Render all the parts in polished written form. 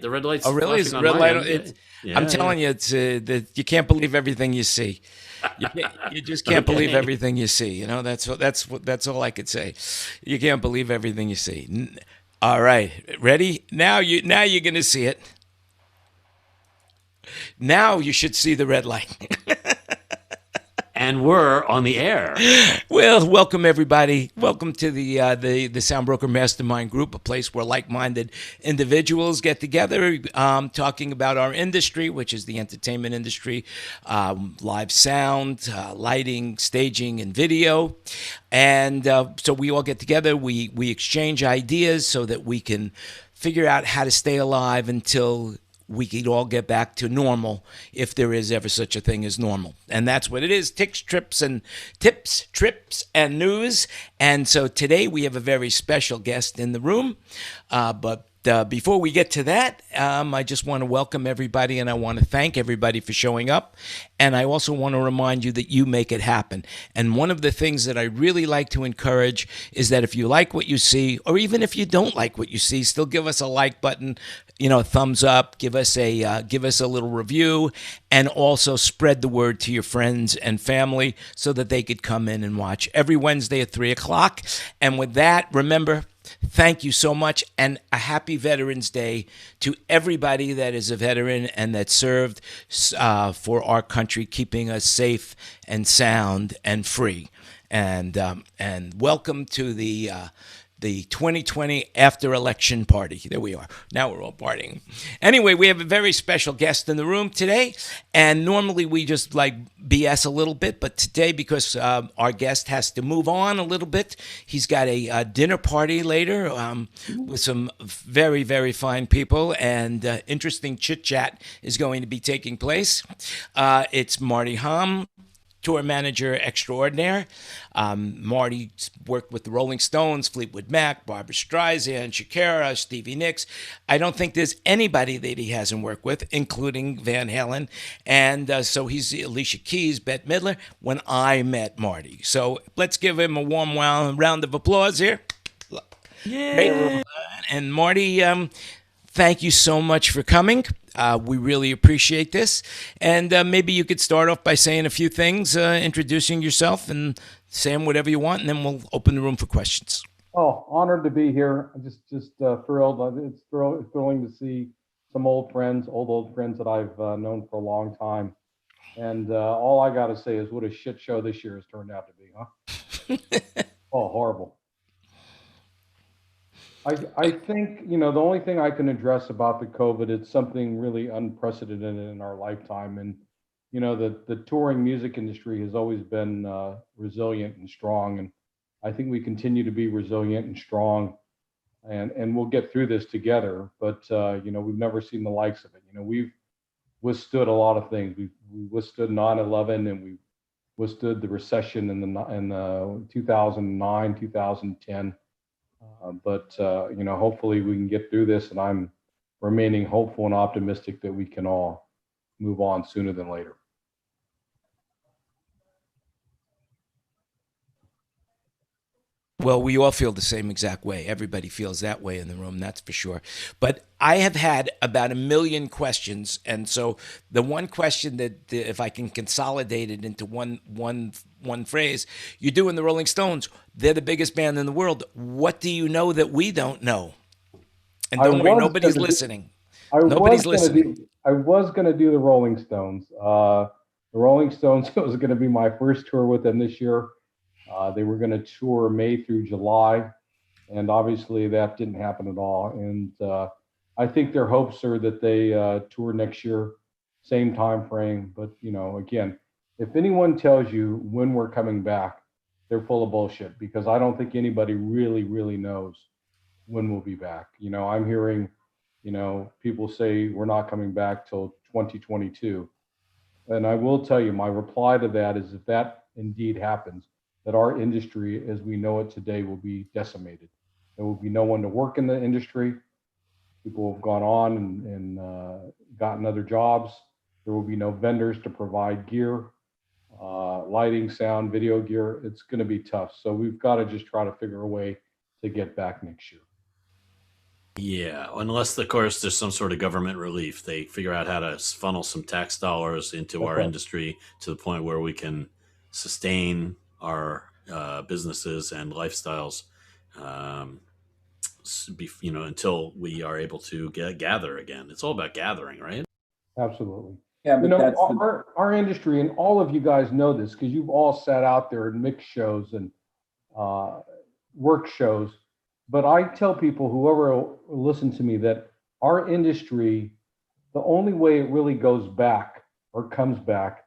The red light's Oh, really? Is flashing the on red my light? end. It's, I'm Yeah, yeah. telling you, it's that you can't believe everything you see. You just can't believe Okay. everything you see. You know, that's all I could say. You can't believe everything you see. All right, ready? Now you're gonna see it. Now you should see the red light. And we're on the air. Well, welcome everybody. Welcome to the SoundBroker Mastermind Group, a place where like-minded individuals get together, talking about our industry, which is the entertainment industry, live sound, lighting, staging, and video. And so we all get together. We exchange ideas so that we can figure out how to stay alive until we could all get back to normal, if there is ever such a thing as normal. And that's what it is: tips, trips, and news. And so today we have a very special guest in the room. But before we get to that, I just want to welcome everybody, and I want to thank everybody for showing up. And I also want to remind you that you make it happen. And one of the things that I really like to encourage is that if you like what you see, or even if you don't like what you see, still give us a like button, a thumbs up, give us a little review, and also spread the word to your friends and family so that they could come in and watch every Wednesday at 3 o'clock. And with that, remember, thank you so much, and a happy Veterans Day to everybody that is a veteran and that served for our country, keeping us safe and sound and free. And welcome to the 2020 after election party. There we are. Now we're all partying. Anyway, we have a very special guest in the room today. And normally we just like BS a little bit. But today, because our guest has to move on a little bit, he's got a dinner party later with some very, very fine people. And interesting chit chat is going to be taking place. It's Marty Hom, tour manager extraordinaire. Marty's worked with the Rolling Stones, Fleetwood Mac, Barbra Streisand, Shakira, Stevie Nicks. I don't think there's anybody that he hasn't worked with, including Van Halen. And so he's Alicia Keys, Bette Midler, when I met Marty. So let's give him a warm round of applause here. Yeah. And Marty, thank you so much for coming. We really appreciate this. And maybe you could start off by saying a few things, introducing yourself and saying whatever you want, and then we'll open the room for questions. Oh, honored to be here. I'm just thrilled. It's thrilling to see some old friends, old friends that I've known for a long time. And all I got to say is what a shit show this year has turned out to be, huh? Oh, horrible. I think, the only thing I can address about the COVID, it's something really unprecedented in our lifetime. And, the touring music industry has always been resilient and strong. And I think we continue to be resilient and strong, and we'll get through this together. But, we've never seen the likes of it. We've withstood a lot of things. We withstood 9/11, and we withstood the recession in the 2009, 2010. But hopefully we can get through this, and I'm remaining hopeful and optimistic that we can all move on sooner than later. Well, we all feel the same exact way. Everybody feels that way in the room, that's for sure. But I have had about a million questions, and so the one question that, if I can consolidate it into one phrase, you're doing the Rolling Stones. They're the biggest band in the world. What do you know that we don't know? And I don't worry, was nobody's gonna do, listening. I Nobody's was gonna listening. do, I was gonna do the Rolling Stones. The Rolling Stones was going to be my first tour with them this year. They were going to tour May through July, and obviously that didn't happen at all. And I think their hopes are that they tour next year, same time frame. But again, if anyone tells you when we're coming back, they're full of bullshit, because I don't think anybody really, really knows when we'll be back. I'm hearing, people say we're not coming back till 2022. And I will tell you, my reply to that is, if that indeed happens, that our industry as we know it today will be decimated. There will be no one to work in the industry. People have gone on and gotten other jobs. There will be no vendors to provide gear, lighting, sound, video gear. It's going to be tough. So we've got to just try to figure a way to get back next year. Yeah, unless of course there's some sort of government relief. They figure out how to funnel some tax dollars into That's our right. industry to the point where we can sustain our businesses and lifestyles, um, until we are able to gather again. It's all about gathering, right? Absolutely. Yeah, You but know, that's the, our industry, and all of you guys know this because you've all sat out there in mix shows and uh, work shows. But I tell people, whoever will listen to me, that our industry, the only way it really goes back or comes back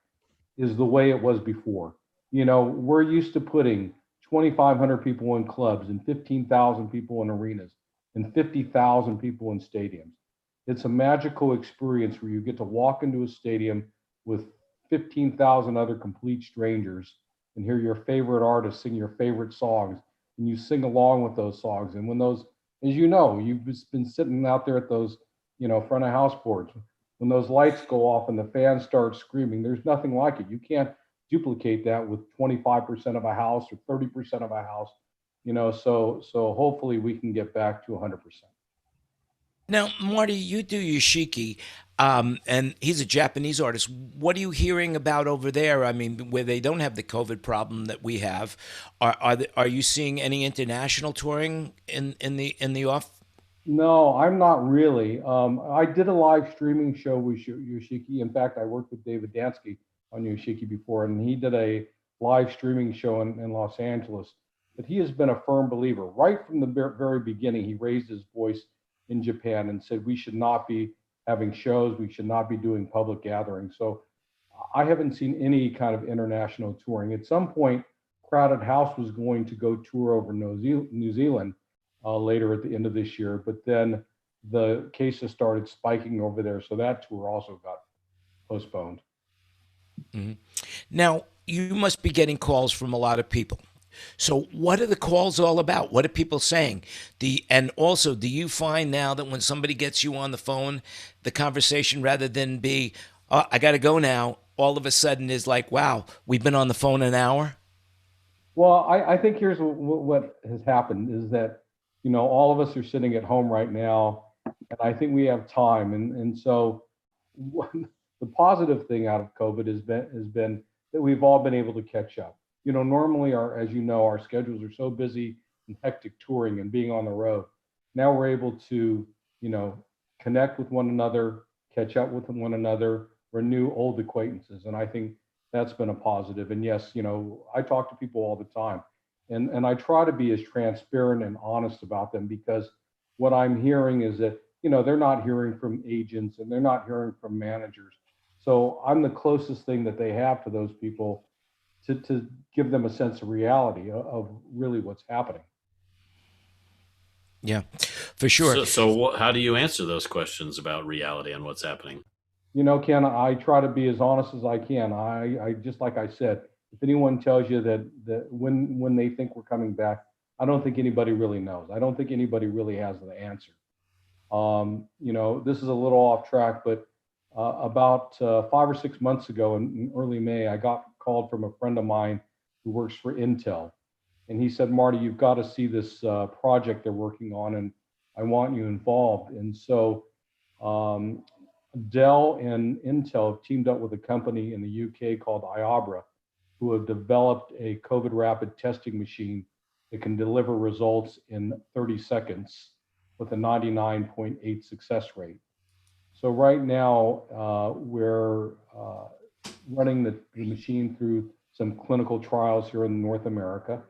is the way it was before. You know, we're used to putting 2,500 people in clubs and 15,000 people in arenas and 50,000 people in stadiums. It's a magical experience where you get to walk into a stadium with 15,000 other complete strangers and hear your favorite artists sing your favorite songs, and you sing along with those songs. And when those, as you know, you've just been sitting out there at those, front of house boards, when those lights go off and the fans start screaming, there's nothing like it. You can't duplicate that with 25% of a house or 30% of a house, so hopefully we can get back to 100%. Now, Marty, you do Yoshiki, and he's a Japanese artist. What are you hearing about over there? I mean, where they don't have the COVID problem that we have, are you seeing any international touring in the off? No, I'm not really. I did a live streaming show with Yoshiki. In fact, I worked with David Dansky on Yoshiki before, and he did a live streaming show in Los Angeles. But he has been a firm believer. Right from the very beginning, he raised his voice in Japan and said we should not be having shows, we should not be doing public gatherings. So I haven't seen any kind of international touring. At some point, Crowded House was going to go tour over New Zealand later at the end of this year, but then the cases started spiking over there, so that tour also got postponed. Mhm. Now, you must be getting calls from a lot of people. So, what are the calls all about? What are people saying? And also, do you find now that when somebody gets you on the phone, the conversation, rather than be, "Oh, I got to go now," all of a sudden is like, "Wow, we've been on the phone an hour." Well, I think here's what has happened is that, all of us are sitting at home right now, and I think we have time. And so the positive thing out of COVID has been that we've all been able to catch up. Normally as you know, our schedules are so busy and hectic touring and being on the road. Now we're able to, connect with one another, catch up with one another, renew old acquaintances. And I think that's been a positive. And yes, I talk to people all the time, and I try to be as transparent and honest about them, because what I'm hearing is that, they're not hearing from agents and they're not hearing from managers. So I'm the closest thing that they have to those people to give them a sense of reality of really what's happening. Yeah, for sure. So how do you answer those questions about reality and what's happening? Ken, I try to be as honest as I can. I just, like I said, if anyone tells you that when they think we're coming back, I don't think anybody really knows. I don't think anybody really has the answer. This is a little off track, but about 5 or 6 months ago in early May, I got called from a friend of mine who works for Intel. And he said, "Marty, you've got to see this project they're working on, and I want you involved." And so um, Dell and Intel have teamed up with a company in the UK called Iabra, who have developed a COVID rapid testing machine that can deliver results in 30 seconds with a 99.8 success rate. So right now, we're running the machine through some clinical trials here in North America,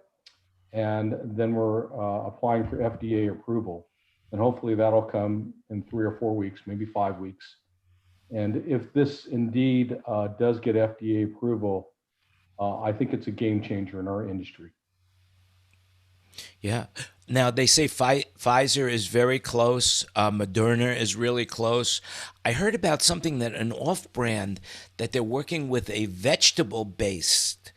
and then we're applying for FDA approval. And hopefully that'll come in 3 or 4 weeks, maybe 5 weeks. And if this indeed does get FDA approval, I think it's a game changer in our industry. Yeah. Now they say Pfizer is very close. Moderna is really close. I heard about something that an off-brand that they're working with a vegetable-based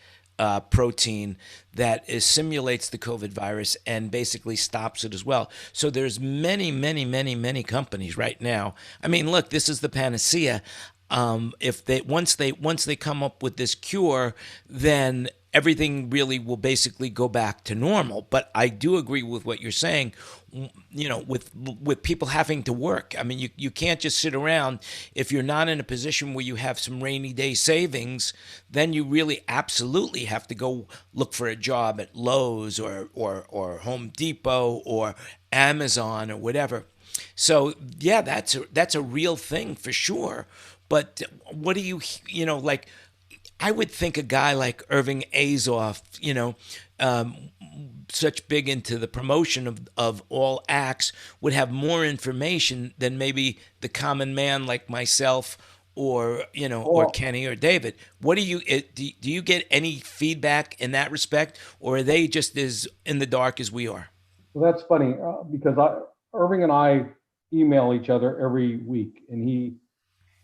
protein that simulates the COVID virus and basically stops it as well. So there's many, many, many, many companies right now. I mean, look, this is the panacea. If they once they come up with this cure, then everything really will basically go back to normal. But I do agree with what you're saying. with people having to work. I mean, you can't just sit around. If you're not in a position where you have some rainy day savings, then you really absolutely have to go look for a job at Lowe's or Home Depot or Amazon or whatever. So yeah, that's a real thing for sure. But what do like? I would think a guy like Irving Azoff, such big into the promotion of all acts, would have more information than maybe the common man like myself or or Kenny or David. What do you get any feedback in that respect, or are they just as in the dark as we are? Well, that's funny because Irving and I email each other every week, and he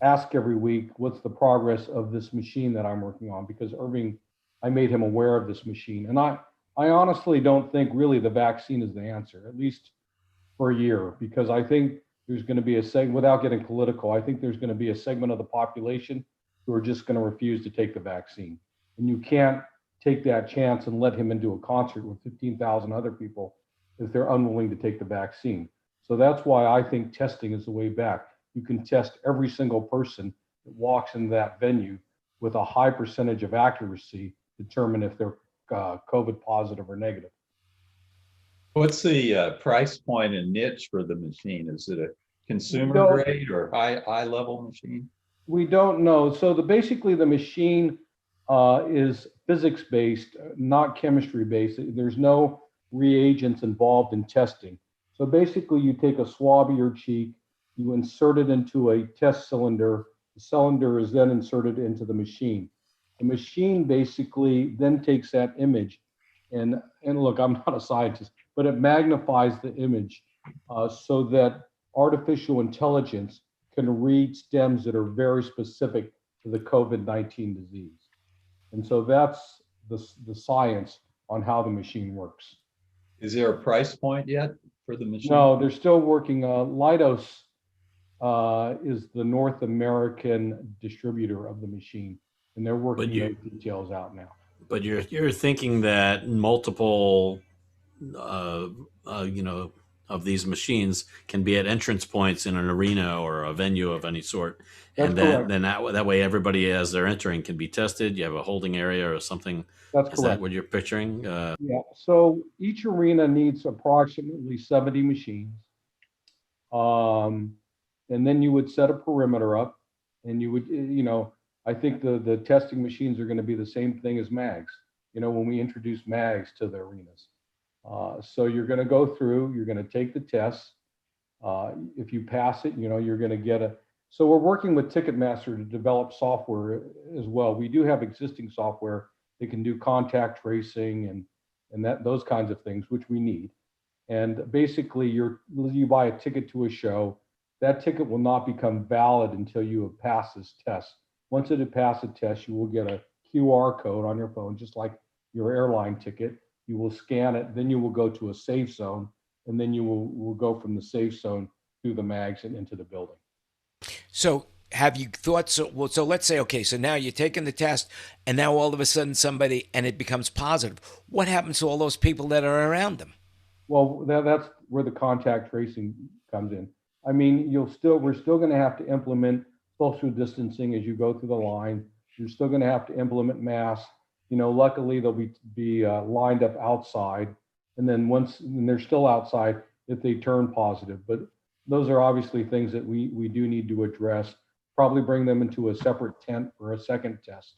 asks every week, what's the progress of this machine that I'm working on? Because Irving, I made him aware of this machine. And I honestly don't think really the vaccine is the answer, at least for a year, because I think there's going to be a segment, without getting political, I think there's going to be a segment of the population who are just going to refuse to take the vaccine. And you can't take that chance and let him into a concert with 15,000 other people if they're unwilling to take the vaccine. So that's why I think testing is the way back. You can test every single person that walks into that venue with a high percentage of accuracy, determine if they're COVID positive or negative. What's the price point and niche for the machine? Is it a consumer grade or high level machine? We don't know. So basically the machine is physics based, not chemistry based. There's no reagents involved in testing. So basically you take a swab of your cheek, you insert it into a test cylinder. The cylinder is then inserted into the machine. The machine basically then takes that image and look, I'm not a scientist, but it magnifies the image so that artificial intelligence can read stems that are very specific to the COVID-19 disease. And so that's the science on how the machine works. Is there a price point yet for the machine? No, they're still working. Leidos is the North American distributor of the machine, and they're working those details out now. But you're thinking that multiple, of these machines can be at entrance points in an arena or a venue of any sort, and then that way everybody as they're entering can be tested. You have a holding area or something. That's correct. Is that what you're picturing? Yeah. So each arena needs approximately 70 machines. And then you would set a perimeter up, and you would, I think the testing machines are going to be the same thing as mags, when we introduce mags to the arenas. So you're going to go through, you're going to take the tests. If you pass it, you're going to get so we're working with Ticketmaster to develop software as well. We do have existing software that can do contact tracing and those kinds of things, which we need. And basically you buy a ticket to a show. That ticket will not become valid until you have passed this test. Once it has passed a test, you will get a QR code on your phone, just like your airline ticket. You will scan it, then you will go to a safe zone, and then you will go from the safe zone through the mags and into the building. So have you thought, so let's say, okay, so now you're taking the test, and now all of a sudden and it becomes positive. What happens to all those people that are around them? Well, that's where the contact tracing comes in. I mean, we're still going to have to implement social distancing as you go through the line. You're still going to have to implement masks. Luckily they'll be lined up outside, and then once they're still outside, if they turn positive. But those are obviously things that we do need to address. Probably bring them into a separate tent for a second test,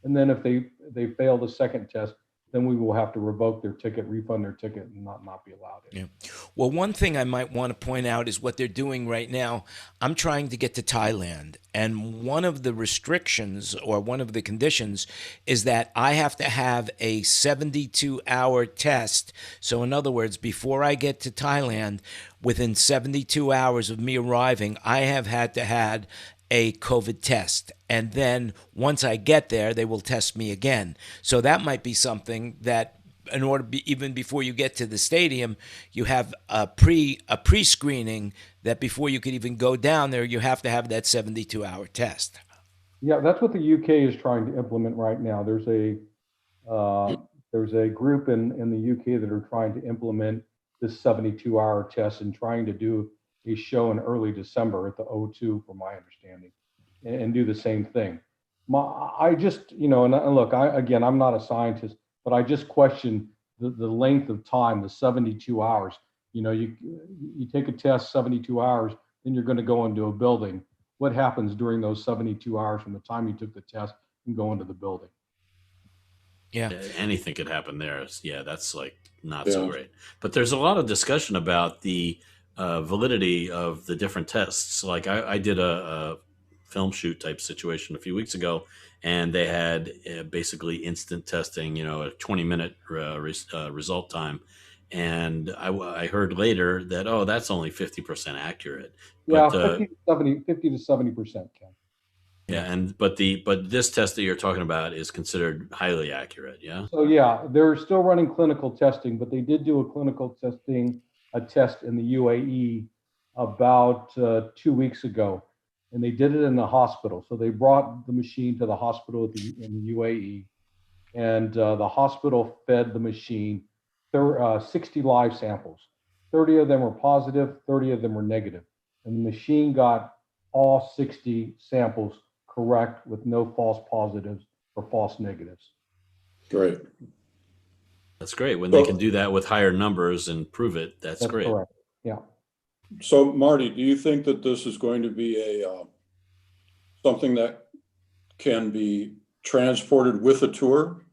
and then if they fail the second test, then we will have to revoke their ticket, refund their ticket, and not be allowed in. Yeah. Well, one thing I might want to point out is what they're doing right now. I'm trying to get to Thailand, and one of the restrictions or one of the conditions is that I have to have a 72-hour test. So in other words, before I get to Thailand, within 72 hours of me arriving, I have had to have a COVID test. And then once I get there, they will test me again. So that might be something that in order even before you get to the stadium, you have a pre-screening that before you could even go down there, you have to have that 72-hour test. Yeah, that's what the UK is trying to implement right now. There's a group in the UK that are trying to implement this 72-hour test and trying to do a show in early December at the O2, from my understanding, and do the same thing. I just, and look, again, I'm not a scientist, but I just question the length of time, the 72 hours. You take a test 72 hours, then you're going to go into a building. What happens during those 72 hours from the time you took the test and go into the building? Yeah. Anything could happen there. Yeah, that's like not so great. But there's a lot of discussion about the validity of the different tests. Like I did a film shoot type situation a few weeks ago, and they had basically instant testing, a 20-minute result time. And I heard later that, that's only 50% accurate. Yeah, but, 50 to 70%, Ken. Yeah, but this test that you're talking about is considered highly accurate, yeah? So yeah, they're still running clinical testing, but they did do a test in the UAE about 2 weeks ago, and they did it in the hospital. So they brought the machine to the hospital in the UAE, and the hospital fed the machine 60 live samples. 30 of them were positive, 30 of them were negative. And the machine got all 60 samples correct with no false positives or false negatives. Great. That's great. When they can do that with higher numbers and prove it, that's great. Correct. Yeah. So Marty, do you think that this is going to be something that can be transported with a tour?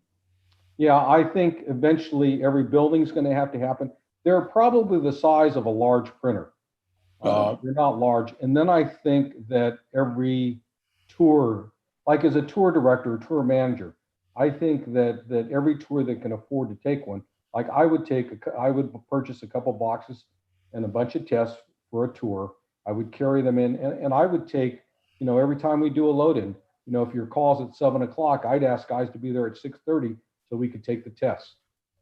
Yeah, I think eventually every building's going to happen. They're probably the size of a large printer. They're not large. And then I think that every tour, like as a tour director, or tour manager, I think that every tour that can afford to take one, like I would purchase a couple boxes and a bunch of tests for a tour. I would carry them in, and I would take, every time we do a load in, if your call's at 7 o'clock, I'd ask guys to be there at 6:30 so we could take the tests.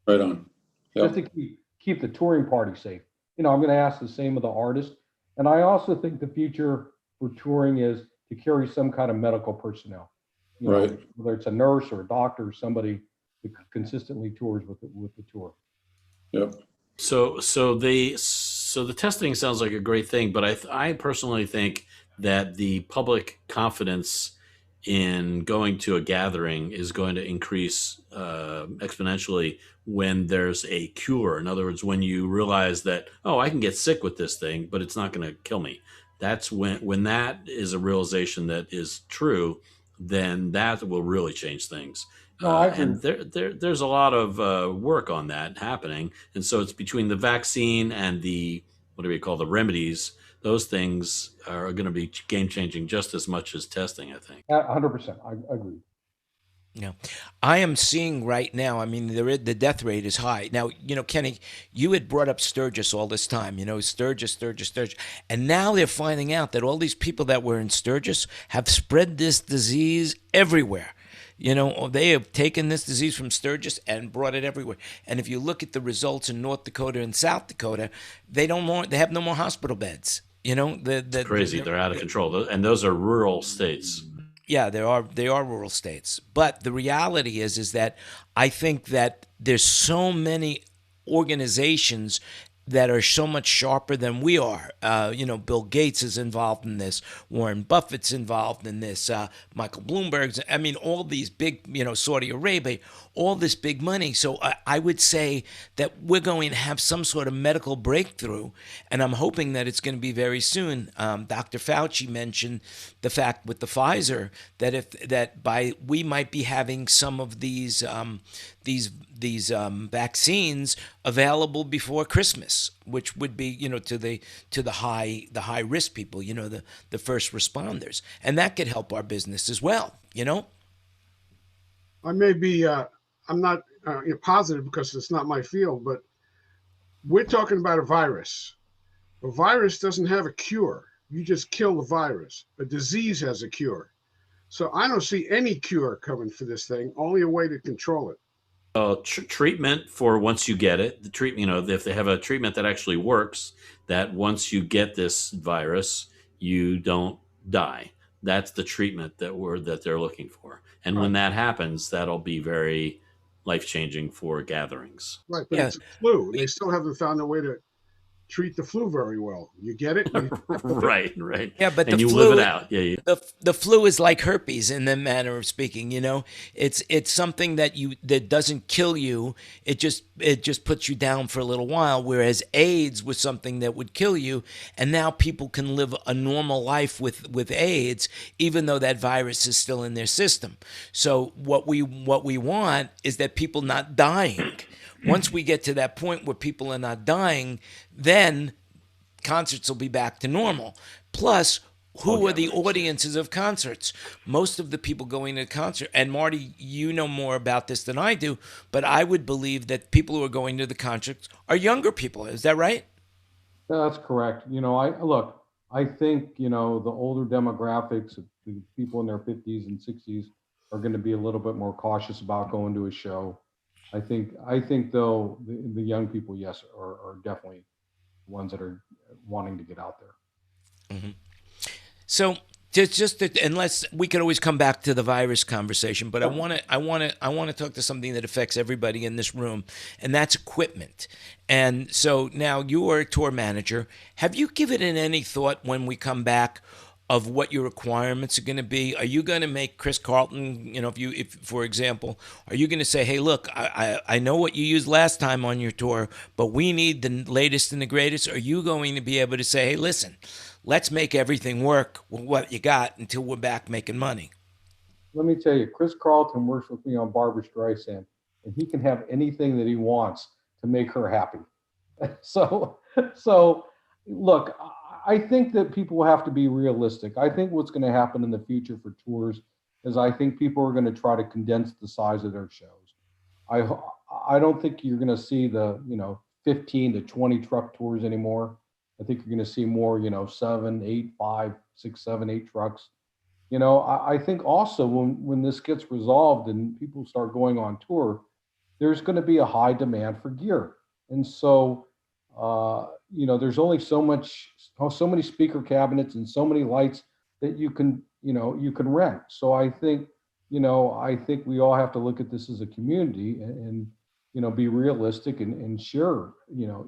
Right on. Yep. Just to keep the touring party safe. I'm going to ask the same of the artist. And I also think the future for touring is to carry some kind of medical personnel. Right. Whether it's a nurse or a doctor or somebody that consistently tours with the tour. Yep. So the testing sounds like a great thing, but I personally think that the public confidence in going to a gathering is going to increase exponentially when there's a cure. In other words, when you realize that, I can get sick with this thing, but it's not going to kill me. That's when that is a realization that is true, then that will really change things. And there's a lot of work on that happening. And so it's between the vaccine and the, the remedies. Those things are going to be game changing just as much as testing, I think. 100%. I agree. Yeah, I am seeing right now, the death rate is high. Now, Kenny, you had brought up Sturgis all this time, Sturgis. And now they're finding out that all these people that were in Sturgis have spread this disease everywhere. They have taken this disease from Sturgis and brought it everywhere. And if you look at the results in North Dakota and South Dakota, they have no more hospital beds. It's crazy. They're out of control. And those are rural states. Yeah, they are rural states. But the reality is that I think that there's so many organizations that are so much sharper than we are. Bill Gates is involved in this. Warren Buffett's involved in this. Michael Bloomberg's. All these big, Saudi Arabia, all this big money. So I would say that we're going to have some sort of medical breakthrough, and I'm hoping that it's going to be very soon. Dr. Fauci mentioned the fact with the Pfizer that we might be having some of these vaccines available before Christmas, which would be, to the high risk people, the first responders, and that could help our business as well. I may be, I'm not positive because it's not my field, but we're talking about a virus. A virus doesn't have a cure. You just kill the virus. A disease has a cure. So I don't see any cure coming for this thing, only a way to control it. Treatment for once you get it, the treatment, if they have a treatment that actually works, that once you get this virus, you don't die. That's the treatment that they're looking for. And when that happens, that'll be very life-changing for gatherings. Right, but Yeah. it's a flu. They still haven't found a way to treat the flu very well. You get it? Right. Yeah, but And the you flu, live it out. Yeah. the flu is like herpes in the manner of speaking. It's something that doesn't kill you. It just puts you down for a little while. Whereas AIDS was something that would kill you, and now people can live a normal life with AIDS, even though that virus is still in their system. So what we want is that people not dying. Once we get to that point where people are not dying, then concerts will be back to normal. Plus, who are the audiences of concerts? Most of the people going to a concert, and Marty, you know more about this than I do, but I would believe that people who are going to the concerts are younger people. Is that right? That's correct. I think, the older demographics, the people in their 50s and 60s are going to be a little bit more cautious about going to a show. I think though, the young people, yes, are definitely ones that are wanting to get out there. Mm-hmm. So unless we could always come back to the virus conversation, but I want to talk to something that affects everybody in this room, and that's equipment. And so now you are a tour manager. Have you given it any thought when we come back of what your requirements are going to be? Are you going to make Chris Carlton, if for example, are you going to say, hey, look, I know what you used last time on your tour, but we need the latest and the greatest? Are you going to be able to say, hey, listen, let's make everything work with what you got until we're back making money? Let me tell you, Chris Carlton works with me on Barbra Streisand, and he can have anything that he wants to make her happy. So look, I think that people have to be realistic. I think what's going to happen in the future for tours is I think people are going to try to condense the size of their shows. I don't think you're going to see the 15 to 20 truck tours anymore. I think you're going to see more 7, 8, 5, 6, 7, 8 trucks. I think also when this gets resolved and people start going on tour, there's going to be a high demand for gear, and so there's only so many speaker cabinets and so many lights that you can rent. So I think we all have to look at this as a community and be realistic and share,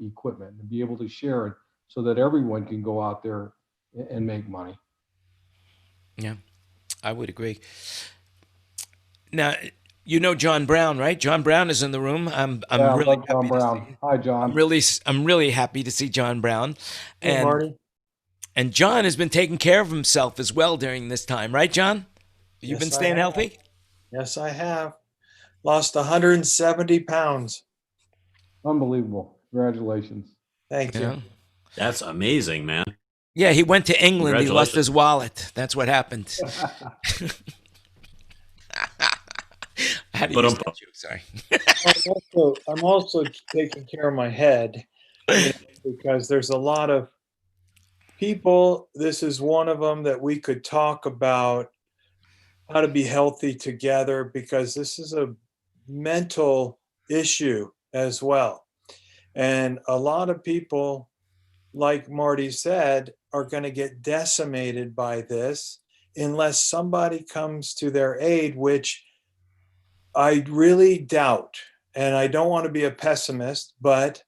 equipment and be able to share it so that everyone can go out there and make money. Yeah, I would agree. Now, John Brown, right? John Brown is in the room. I'm really happy John Brown. Hi, John. I'm really happy to see John Brown. Hey, Marty. And John has been taking care of himself as well during this time, right, John? You've been staying healthy? Yes, I have. Lost 170 pounds. Unbelievable. Congratulations. Thank you. Yeah. That's amazing, man. Yeah, he went to England. He lost his wallet. That's what happened. How do you start you? Sorry. I'm also taking care of my head because there's a lot of people. This is one of them that we could talk about how to be healthy together, because this is a mental issue as well. And a lot of people, like Marty said, are going to get decimated by this unless somebody comes to their aid, which I really doubt. And I don't want to be a pessimist, but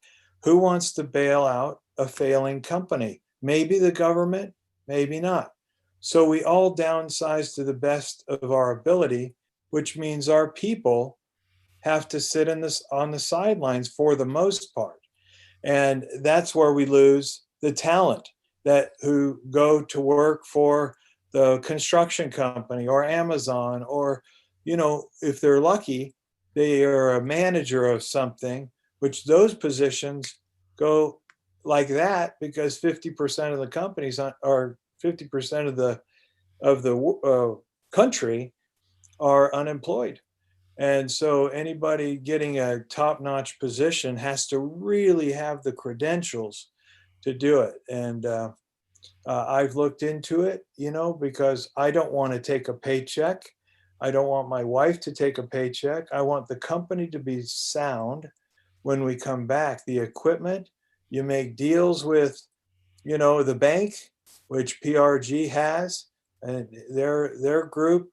who wants to bail out a failing company? Maybe the government, maybe not. So we all downsize to the best of our ability, which means our people have to sit on the sidelines for the most part. And that's where we lose the talent who go to work for the construction company or Amazon, or, if they're lucky, they are a manager of something, which those positions go like that because 50% of the companies are 50% of the country are unemployed. And so anybody getting a top-notch position has to really have the credentials to do it. And I've looked into it, because I don't want to take a paycheck. I don't want my wife to take a paycheck. I want the company to be sound when we come back. The equipment, you make deals with, the bank, which PRG has, and their group,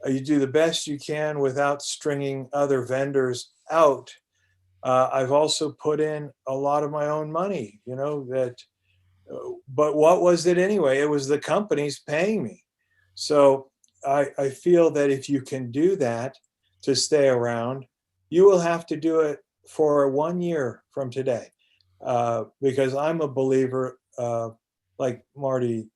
you do the best you can without stringing other vendors out. I've also put in a lot of my own money, but what was it anyway? It was the companies paying me. So I feel that if you can do that to stay around, you will have to do it for 1 year from today. Because I'm a believer, like Marty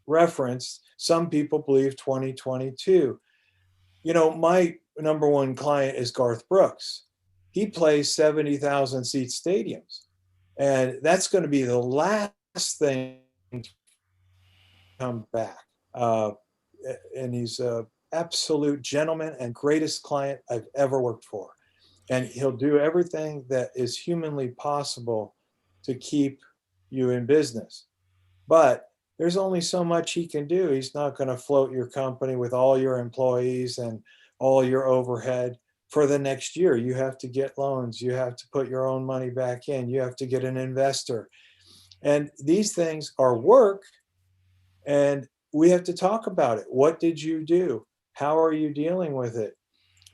referenced, some people believe 2022. My number one client is Garth Brooks. He plays 70,000 seat stadiums. And that's going to be the last thing to come back. And he's an absolute gentleman and greatest client I've ever worked for. And he'll do everything that is humanly possible to keep you in business. But there's only so much he can do. He's not going to float your company with all your employees and all your overhead for the next year. You have to get loans. You have to put your own money back in. You have to get an investor. And these things are work, and we have to talk about it. What did you do? How are you dealing with it?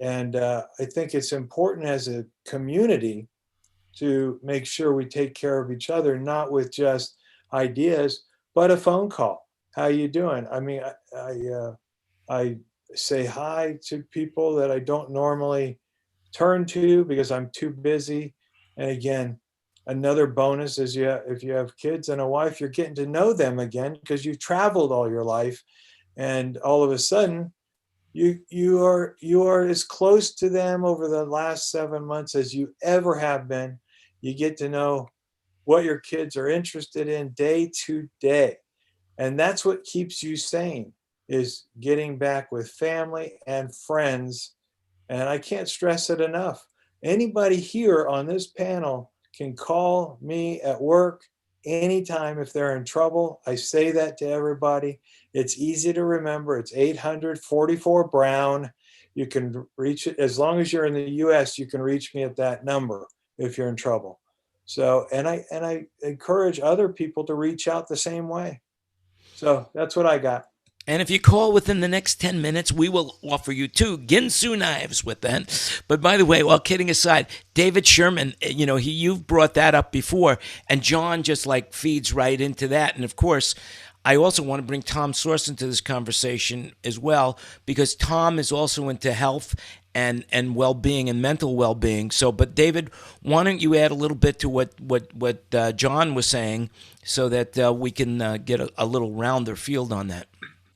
And I think it's important as a community to make sure we take care of each other, not with just ideas, but a phone call. How you doing? I mean, I say hi to people that I don't normally turn to because I'm too busy. And again, another bonus is if you have kids and a wife, you're getting to know them again because you've traveled all your life. And all of a sudden, you are as close to them over the last 7 months as you ever have been. You get to know what your kids are interested in day to day. And that's what keeps you sane, is getting back with family and friends. And I can't stress it enough. Anybody here on this panel can call me at work anytime if they're in trouble. I say that to everybody. It's easy to remember. It's 800-44-BROWN. You can reach it as long as you're in the US. You can reach me at that number if you're in trouble. So, and I encourage other people to reach out the same way. So that's what I got. And if you call within the next 10 minutes, we will offer you 2 Ginsu knives with that. But by the way, all kidding aside, David Sherman, you've brought that up before, and John just feeds right into that. And of course, I also want to bring Tom Source into this conversation as well, because Tom is also into health and well-being and mental well-being. So, but David, why don't you add a little bit to what John was saying so that we can get a little rounder field on that.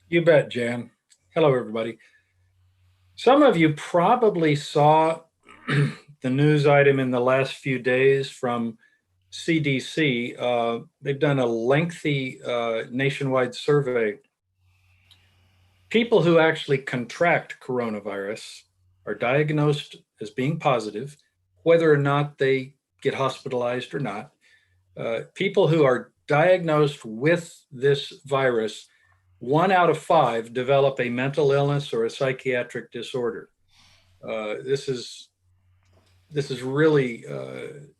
You bet, Jan. Hello, everybody. Some of you probably saw the news item in the last few days from CDC. They've done a lengthy nationwide survey. People who actually contract coronavirus are diagnosed as being positive, whether or not they get hospitalized or not. People who are diagnosed with this virus, 1 out of 5 develop a mental illness or a psychiatric disorder. This is really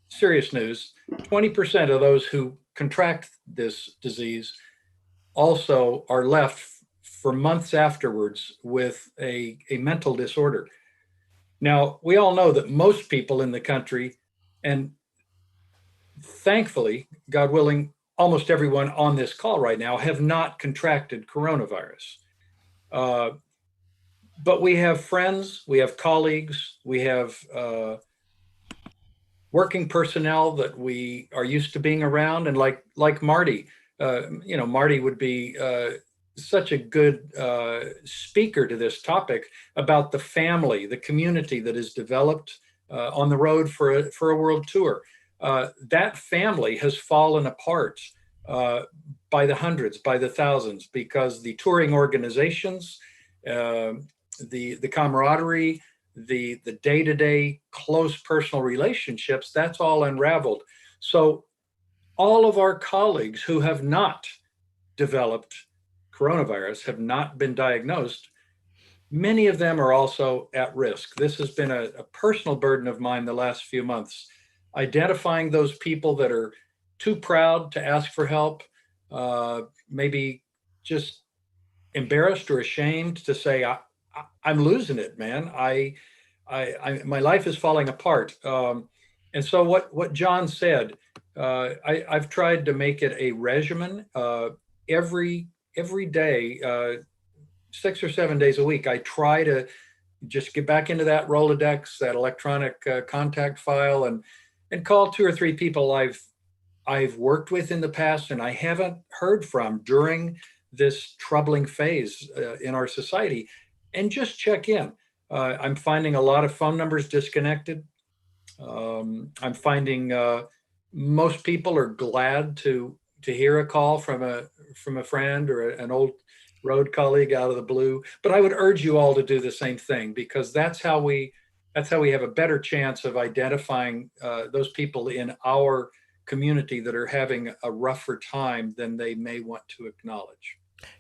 serious news. 20% of those who contract this disease also are left for months afterwards with a mental disorder. Now, we all know that most people in the country, and thankfully, God willing, almost everyone on this call right now, have not contracted coronavirus. But we have friends, we have colleagues, we have working personnel that we are used to being around. And like Marty, Marty would be such a good speaker to this topic about the family, the community that is developed on the road for a world tour. That family has fallen apart by the hundreds, by the thousands, because the touring organizations, the camaraderie, the day-to-day close personal relationships, that's all unraveled. So all of our colleagues who have not developed coronavirus, have not been diagnosed, many of them are also at risk. This has been a personal burden of mine the last few months, identifying those people that are too proud to ask for help, maybe just embarrassed or ashamed to say, I'm losing it, man. My life is falling apart. And so what John said, I've tried to make it a regimen every day, 6 or 7 days a week. I try to just get back into that Rolodex, that electronic contact file, and call 2 or 3 people I've worked with in the past and I haven't heard from during this troubling phase in our society, and just check in. I'm finding a lot of phone numbers disconnected. I'm finding most people are glad to hear a call from a friend or an old road colleague out of the blue. But I would urge you all to do the same thing, because that's how we have a better chance of identifying those people in our community that are having a rougher time than they may want to acknowledge.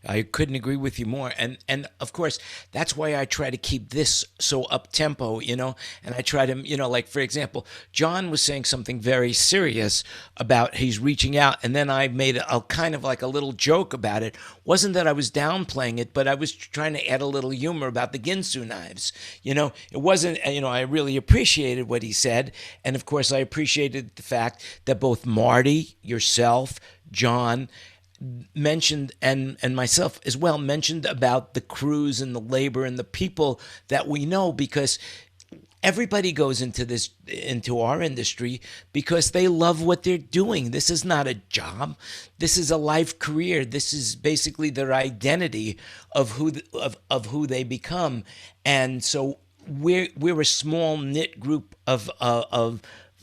I couldn't agree with you more. And of course, that's why I try to keep this so up tempo, and I try to, like, for example, John was saying something very serious about he's reaching out. And then I made a kind of like a little joke about it. Wasn't that I was downplaying it, but I was trying to add a little humor about the Ginsu knives. It wasn't, I really appreciated what he said. And of course, I appreciated the fact that both Marty, yourself, John, mentioned, and myself as well, mentioned about the crews and the labor and the people that we know, because everybody goes into our industry because they love what they're doing. This is not a job. This is a life career. This is basically their identity of who they become. And so we're a small knit group of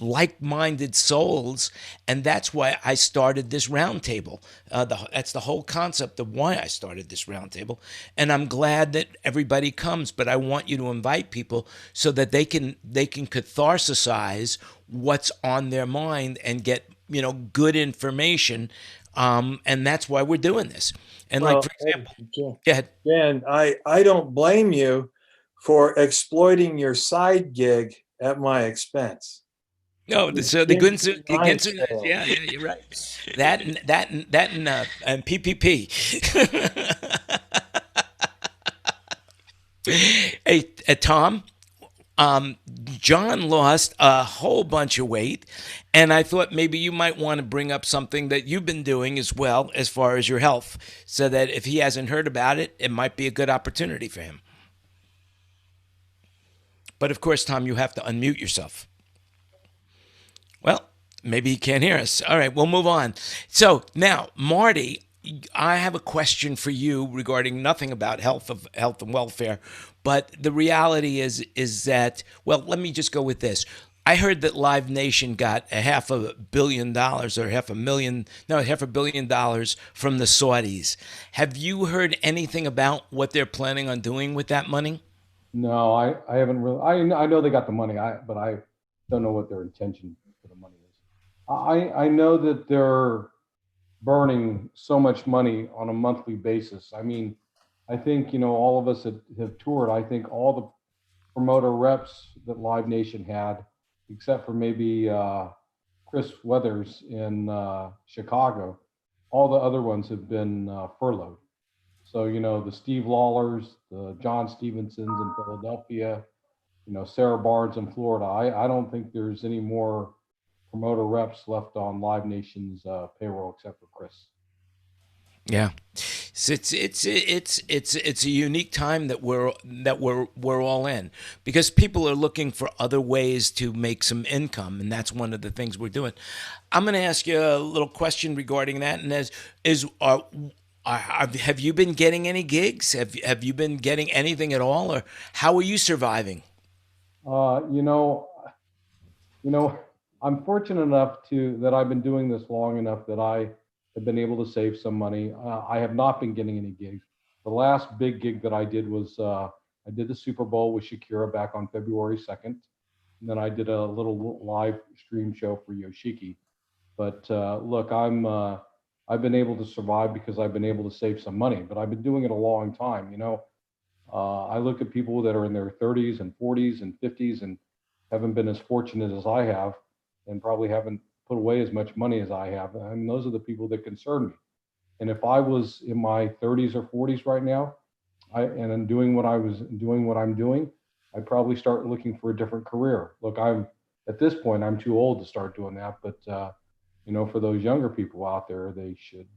like-minded souls, and that's why I started this roundtable. That's the whole concept of why I started this roundtable, and I'm glad that everybody comes. But I want you to invite people so that they can catharsize what's on their mind and get good information, and that's why we're doing this. And Well, like, for example, go ahead. Dan, I don't blame you for exploiting your side gig at my expense. No, so the Ginsu, yeah, you're right. That and PPP. Hey, Tom, John lost a whole bunch of weight, and I thought maybe you might want to bring up something that you've been doing as well as far as your health, so that if he hasn't heard about it, it might be a good opportunity for him. But of course, Tom, you have to unmute yourself. Well, maybe he can't hear us. All right, we'll move on. So now, Marty, I have a question for you regarding nothing about health and welfare, but the reality is that, well, let me just go with this. I heard that Live Nation got $500 million or $500 million from the Saudis. Have you heard anything about what they're planning on doing with that money? No, I haven't really. I know they got the money, but I don't know what their intention for the money is. I know that they're burning so much money on a monthly basis. I mean, I think, all of us that have toured, I think all the promoter reps that Live Nation had, except for maybe Chris Weathers in Chicago, all the other ones have been furloughed. So, the Steve Lawlers, the John Stevensons in Philadelphia, Sarah Barnes in Florida. I don't think there's any more promoter reps left on Live Nation's payroll except for Chris. Yeah, it's a unique time that we're all in, because people are looking for other ways to make some income, and that's one of the things we're doing. I'm going to ask you a little question regarding that, and have you been getting any gigs? Have you been getting anything at all, or how are you surviving? I'm fortunate enough that I've been doing this long enough that I have been able to save some money. I have not been getting any gigs. The last big gig that I did was I did the Super Bowl with Shakira back on February 2nd. And then I did a little live stream show for Yoshiki. But look, I've been able to survive because I've been able to save some money, but I've been doing it a long time. I look at people that are in their 30s and 40s and 50s and haven't been as fortunate as I have, and probably haven't put away as much money as I have. I mean, those are the people that concern me. And if I was in my 30s or 40s right now, and I'm doing what I'm doing, I'd probably start looking for a different career. Look, at this point, I'm too old to start doing that. But, for those younger people out there, they should,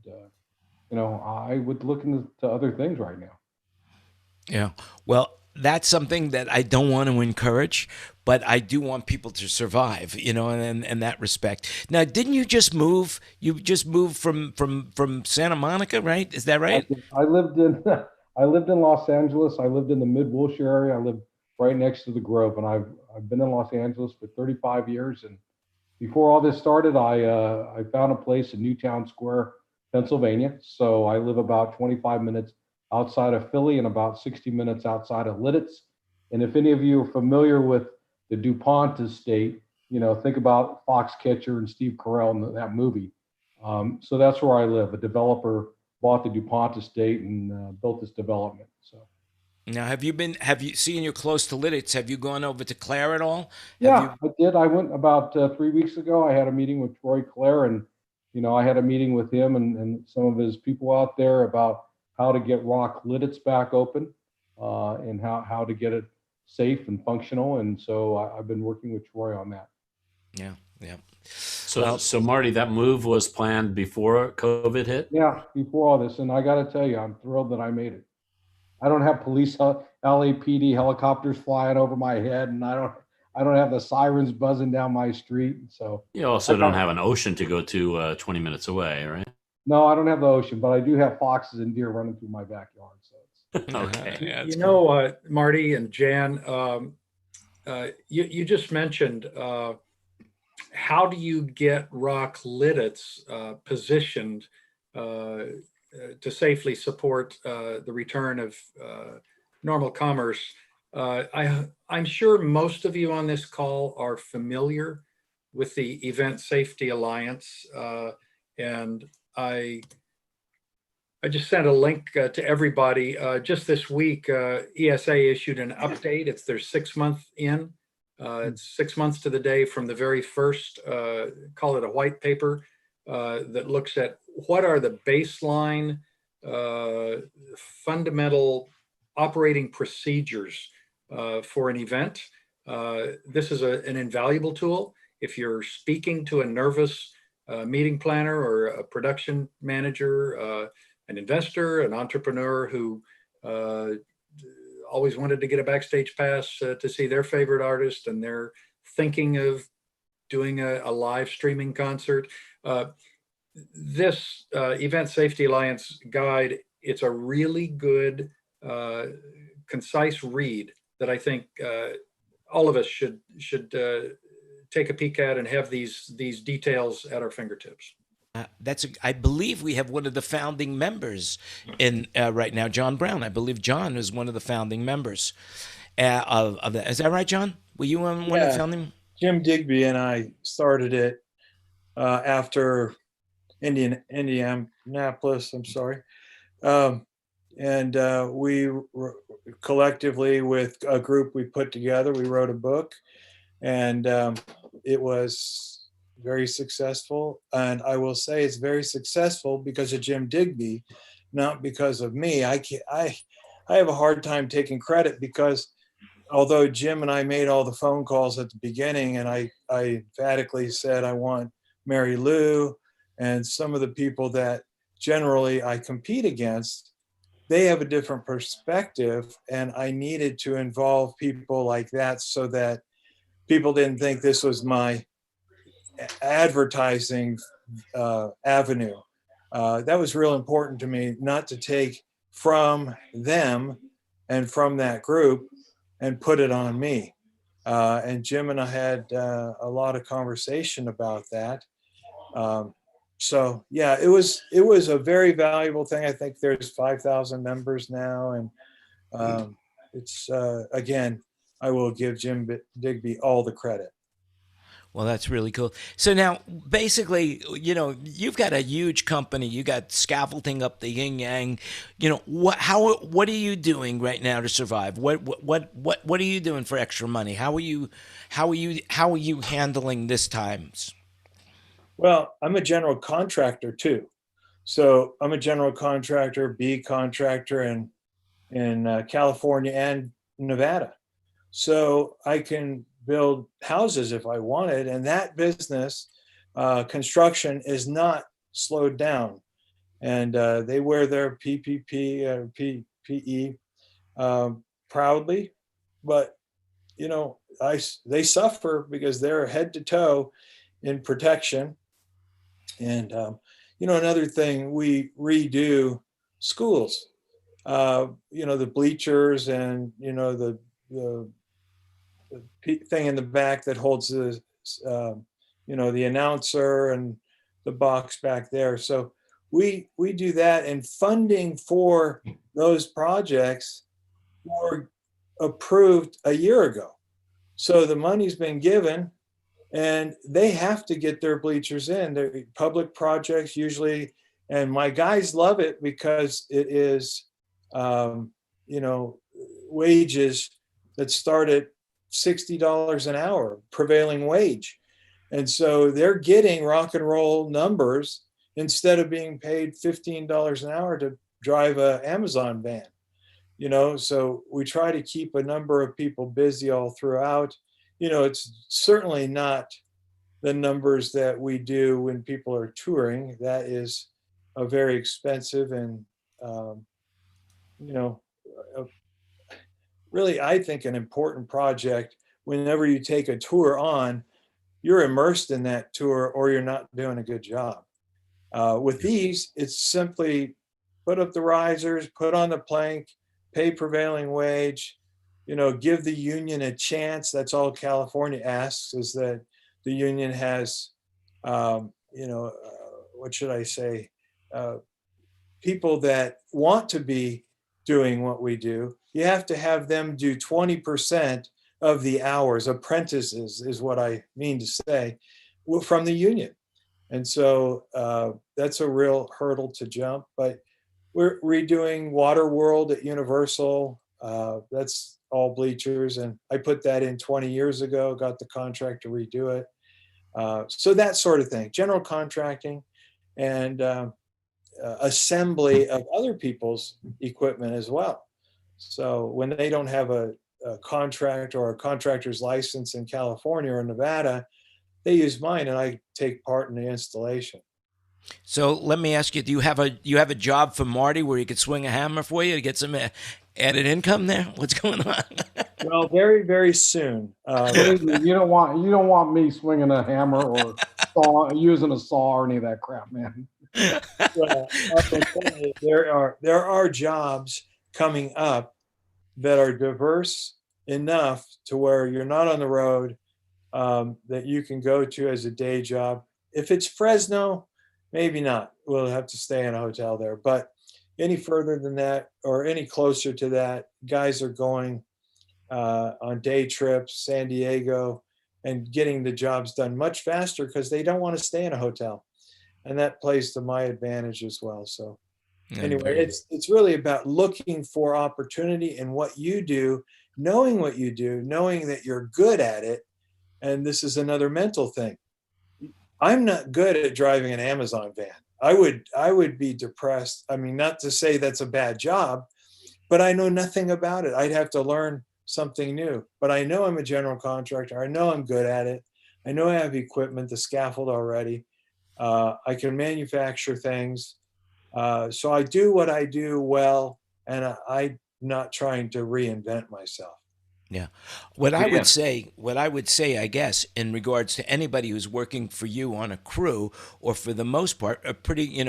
I would look into other things right now. Yeah. Well, that's something that I don't want to encourage, but I do want people to survive, in that respect. Now, didn't you just move? You just moved from Santa Monica, right? Is that right? I lived in I lived in Los Angeles. I lived in the Mid-Wilshire area. I lived right next to the Grove, and I've been in Los Angeles for 35 years. And before all this started, I found a place in Newtown Square, Pennsylvania. So I live about 25 minutes outside of Philly and about 60 minutes outside of Lidditz. And if any of you are familiar with the DuPont estate, think about Foxcatcher and Steve Carell in that movie. So that's where I live. A developer bought the DuPont estate and built this development. So now, have you seen you're close to Lidditz? Have you gone over to Claire at all? I did. I went about 3 weeks ago. I had a meeting with Troy Claire, and I had a meeting with him and some of his people out there about how to get Rock Lidditz back open, and how to get it safe and functional. And so I've been working with Troy on that. Yeah, yeah. So Marty, that move was planned before COVID hit? Yeah, before all this. And I got to tell you, I'm thrilled that I made it. I don't have police, LAPD helicopters flying over my head, and I don't have the sirens buzzing down my street. So you also don't have an ocean to go to 20 minutes away, right? No, I don't have the ocean, but I do have foxes and deer running through my backyard. So it's okay. Yeah, Marty and Jan, you just mentioned how do you get Rock Lidditz positioned to safely support the return of normal commerce? I'm sure most of you on this call are familiar with the Event Safety Alliance, and I just sent a link to everybody. Just this week, ESA issued an update. It's their 6 month in. It's 6 months to the day from the very first, call it a white paper, that looks at what are the baseline fundamental operating procedures for an event. This is an invaluable tool. If you're speaking to a nervous meeting planner or a production manager, an investor, an entrepreneur who always wanted to get a backstage pass to see their favorite artist, and they're thinking of doing a live streaming concert. This Event Safety Alliance guide, it's a really good, concise read that I think all of us should take a peek at and have these details at our fingertips. I believe we have one of the founding members in right now, John Brown. I believe John is one of the founding members of that. Is that right, John? Were you one of the founding? Jim Digby and I started it after Indianapolis. I'm sorry. And we collectively, with a group we put together, we wrote a book, and it was very successful. And I will say it's very successful because of Jim Digby, not because of me. I have a hard time taking credit, because although Jim and I made all the phone calls at the beginning, and I emphatically said I want Mary Lou and some of the people that generally I compete against, they have a different perspective, and I needed to involve people like that so that people didn't think this was my advertising avenue. That was real important to me, not to take from them and from that group and put it on me. And Jim and I had a lot of conversation about that. So yeah, it was a very valuable thing. I think there's 5,000 members now, and it's again, I will give Jim Digby all the credit. Well, that's really cool. So now, basically, you've got a huge company. You got scaffolding up the yin yang. What are you doing right now to survive? What are you doing for extra money? How are you handling this times? Well, I'm a general contractor too. So I'm a general contractor, B contractor in California and Nevada. So I can build houses if I wanted. And that business, construction, is not slowed down. And they wear their PPE proudly. But, they suffer because they're head to toe in protection. And, another thing, we redo schools, the bleachers and, the thing in the back that holds the announcer and the box back there. So we do that, and funding for those projects were approved a year ago. So the money's been given, and they have to get their bleachers in. They're public projects usually, and my guys love it because it is, wages that start at $60 an hour, prevailing wage. And so they're getting rock and roll numbers instead of being paid $15 an hour to drive a Amazon van. So we try to keep a number of people busy all throughout. It's certainly not the numbers that we do when people are touring. That is a very expensive and, really, I think, an important project. Whenever you take a tour on, you're immersed in that tour or you're not doing a good job. With these, it's simply put up the risers, put on the plank, pay prevailing wage, give the union a chance. That's all California asks, is that the union has, what should I say, people that want to be doing what we do. You have to have them do 20% of the hours. Apprentices is what I mean to say, from the union. And so that's a real hurdle to jump. But we're redoing Waterworld at Universal. That's all bleachers. And I put that in 20 years ago, got the contract to redo it. So that sort of thing, general contracting and assembly of other people's equipment as well. So when they don't have a contract or a contractor's license in California or Nevada, they use mine, and I take part in the installation. So let me ask you: do you have a job for Marty where he could swing a hammer for you to get some added income there? What's going on? Well, very, very soon. You don't want me swinging a hammer or using a saw or any of that crap, man. Well, there are jobs coming up that are diverse enough to where you're not on the road, that you can go to as a day job. If it's Fresno, maybe not. We'll have to stay in a hotel there. But any further than that or any closer to that, guys are going on day trips, San Diego, and getting the jobs done much faster because they don't want to stay in a hotel. And that plays to my advantage as well. So anyway, it's really about looking for opportunity in what you do, knowing what you do, knowing that you're good at it. And this is another mental thing. I'm not good at driving an Amazon van. I would be depressed. I mean, not to say that's a bad job, but I know nothing about it. I'd have to learn something new. But I know I'm a general contractor. I know I'm good at it. I know I have equipment, the scaffold already. I can manufacture things. So I do what I do well, and I'm not trying to reinvent myself. Yeah. What I would say, I guess, in regards to anybody who's working for you on a crew, or for the most part, are pretty,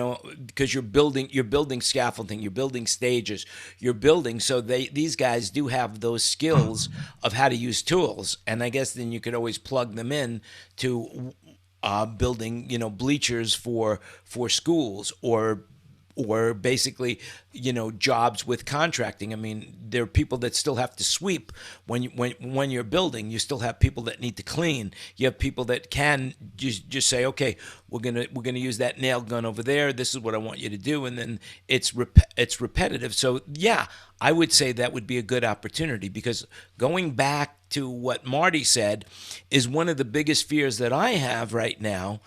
because you're building scaffolding, you're building stages, so these guys do have those skills of how to use tools, and I guess then you could always plug them in to building, bleachers for schools, or basically, jobs with contracting. I mean, there are people that still have to sweep when you're building. You still have people that need to clean. You have people that can just say, okay, we're gonna use that nail gun over there. This is what I want you to do, and then it's repetitive. So yeah, I would say that would be a good opportunity, because going back to what Marty said is one of the biggest fears that I have right now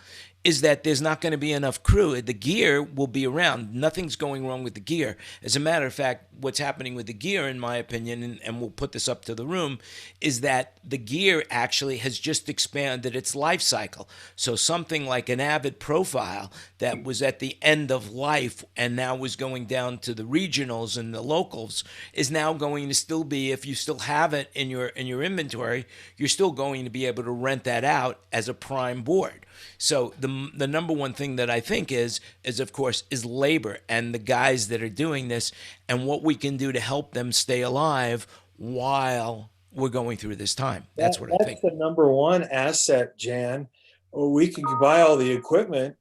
is that there's not going to be enough crew. The gear will be around. Nothing's going wrong with the gear. As a matter of fact, what's happening with the gear, in my opinion, and we'll put this up to the room, is that the gear actually has just expanded its life cycle. So something like an Avid profile that was at the end of life and now was going down to the regionals and the locals is now going to still be, if you still have it in your inventory, you're still going to be able to rent that out as a prime board. So the number one thing that I think is of course is labor and the guys that are doing this and what we can do to help them stay alive while we're going through this time. That's what I think. That's the number one asset, Jan. We can buy all the equipment,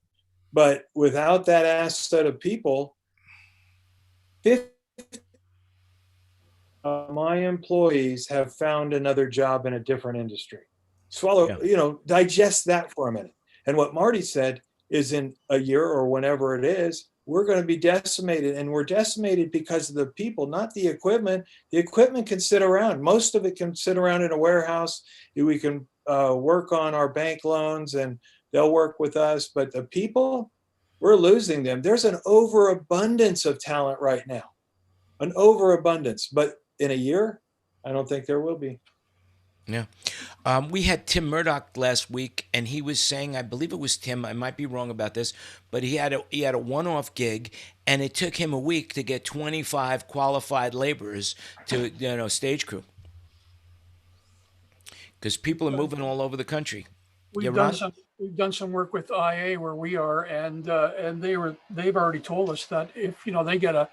but without that asset of people, 50 of my employees have found another job in a different industry. Digest that for a minute. And what Marty said is in a year or whenever it is, we're going to be decimated. And we're decimated because of the people, not the equipment. The equipment can sit around. Most of it can sit around in a warehouse. We can work on our bank loans and they'll work with us. But the people, we're losing them. There's an overabundance of talent right now, an overabundance. But in a year, I don't think there will be. Yeah. We had Tim Murdoch last week, and he was saying, I believe it was Tim, I might be wrong about this, but he had a one-off gig, and it took him a week to get 25 qualified laborers to, stage crew. Because people are moving all over the country. We've done some work with IA where we are, and they've already told us that if they get a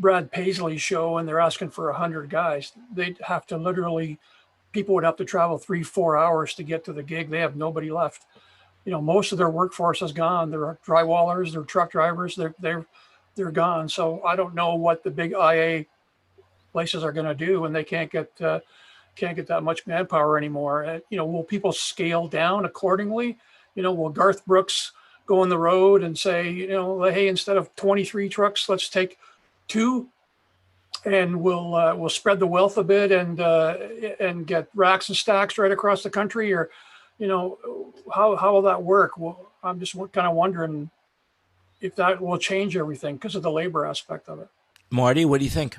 Brad Paisley show and they're asking for 100 guys, they'd have to literally. People would have to travel 3-4 hours to get to the gig. They have nobody left. Most of their workforce is gone. They're drywallers, they're truck drivers, they're gone. So I don't know what the big IA places are going to do when they can't get that much manpower anymore. Will people scale down accordingly? Will Garth Brooks go on the road and say, hey, instead of 23 trucks, let's take 2? And we'll spread the wealth a bit and get racks and stacks right across the country, or how will that work? Well, I'm just kind of wondering if that will change everything because of the labor aspect of it. Marty, what do you think?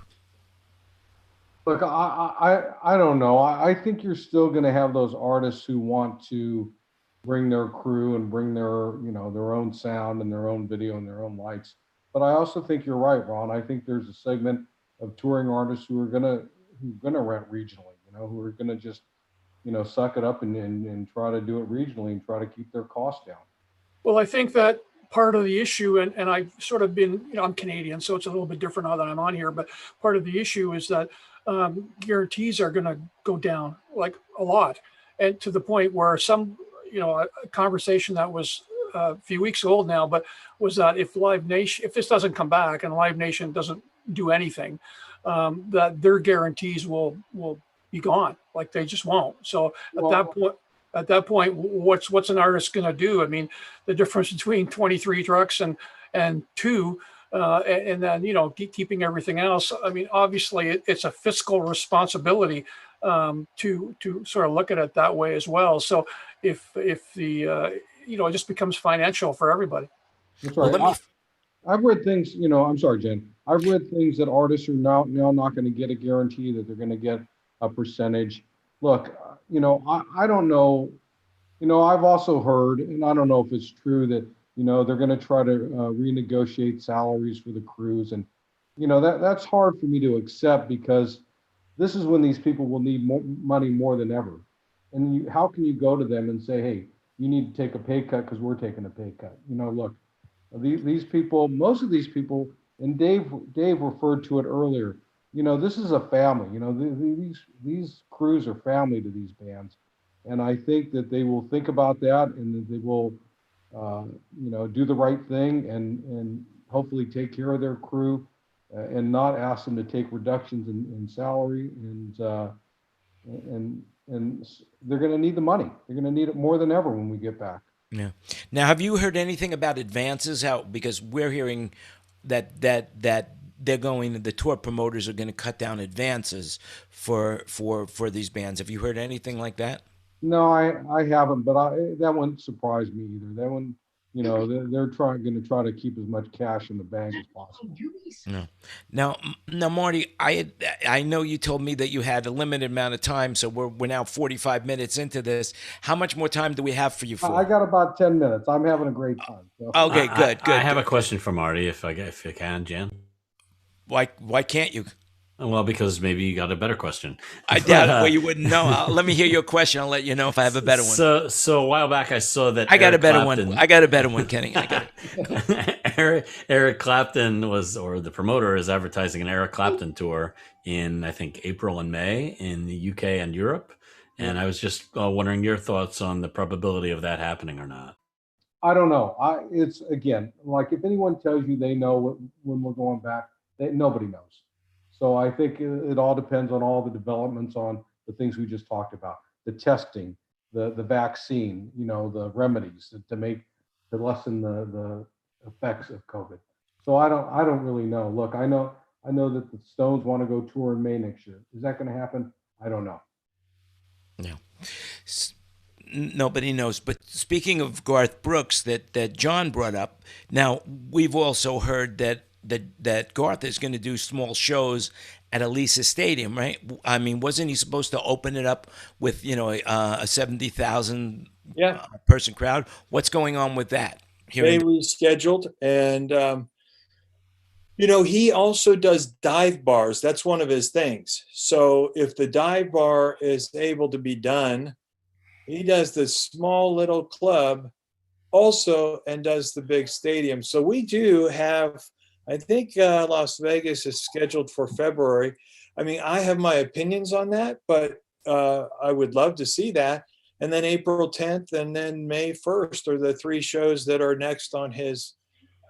Look, I don't know. I think you're still going to have those artists who want to bring their crew and bring their their own sound and their own video and their own lights. But I also think you're right, Ron. I think there's a segment of touring artists who are gonna rent regionally, who are gonna just, suck it up and try to do it regionally and try to keep their costs down. Well, I think that part of the issue, and I've sort of been, I'm Canadian, so it's a little bit different now that I'm on here, but part of the issue is that guarantees are gonna go down like a lot, and to the point where some, a conversation that was a few weeks old now, but was that if this doesn't come back and Live Nation doesn't do anything, that their guarantees will be gone. Like they just won't. So at that point, what's an artist going to do? I mean, the difference between 23 trucks and 2, and then keeping everything else. I mean, obviously, it's a fiscal responsibility to sort of look at it that way as well. So if the it just becomes financial for everybody. That's right. I've read things, I'm sorry, Jen. I've read things that artists are now not going to get a guarantee, that they're going to get a percentage. Look, I don't know. I've also heard, and I don't know if it's true, that, they're going to try to renegotiate salaries for the crews. And, that's hard for me to accept, because this is when these people will need more money more than ever. And how can you go to them and say, hey, you need to take a pay cut because we're taking a pay cut? Look. These people, most of these people, and Dave referred to it earlier, this is a family. These crews are family to these bands. And I think that they will think about that, and that they will, do the right thing and hopefully take care of their crew and not ask them to take reductions in salary. And they're going to need the money. They're going to need it more than ever when we get back. Yeah. Now, have you heard anything about advances? Because we're hearing that the tour promoters are going to cut down advances for these bands. Have you heard anything like that? No, I haven't, but that wouldn't surprise me either. That one, they're going to try to keep as much cash in the bank as possible. No. Now, Marty, I know you told me that you had a limited amount of time, so we're now 45 minutes into this. How much more time do we have for you for? I got about 10 minutes. I'm having a great time. So. Okay, good. I have a question for Marty, if you can, Jan. Why can't you? Well, because maybe you got a better question. I doubt it. Well, you wouldn't know. Let me hear your question. I'll let you know if I have a better one. So a while back, I saw that I got Eric a better Clapton, one. I got a better one, Kenny. I got it. Eric Clapton or the promoter is advertising an Eric Clapton tour in, I think, April and May in the UK and Europe. And I was just wondering your thoughts on the probability of that happening or not. I don't know. It's, again, like if anyone tells you they know when we're going back, nobody knows. So I think it all depends on all the developments on the things we just talked about, the testing, the vaccine, the remedies to lessen the effects of COVID. So I don't really know. Look, I know that the Stones want to go tour in May next year. Is that going to happen? I don't know. No. Nobody knows. But speaking of Garth Brooks that John brought up, now we've also heard that Garth is going to do small shows at Elisa Stadium, right? I mean, wasn't he supposed to open it up with, a 70,000 person crowd? What's going on with that? They rescheduled, and he also does dive bars. That's one of his things. So if the dive bar is able to be done, he does the small little club also and does the big stadium. So we do have, I think Las Vegas is scheduled for February. I mean, I have my opinions on that, but I would love to see that. And then April 10th and then May 1st are the three shows that are next on his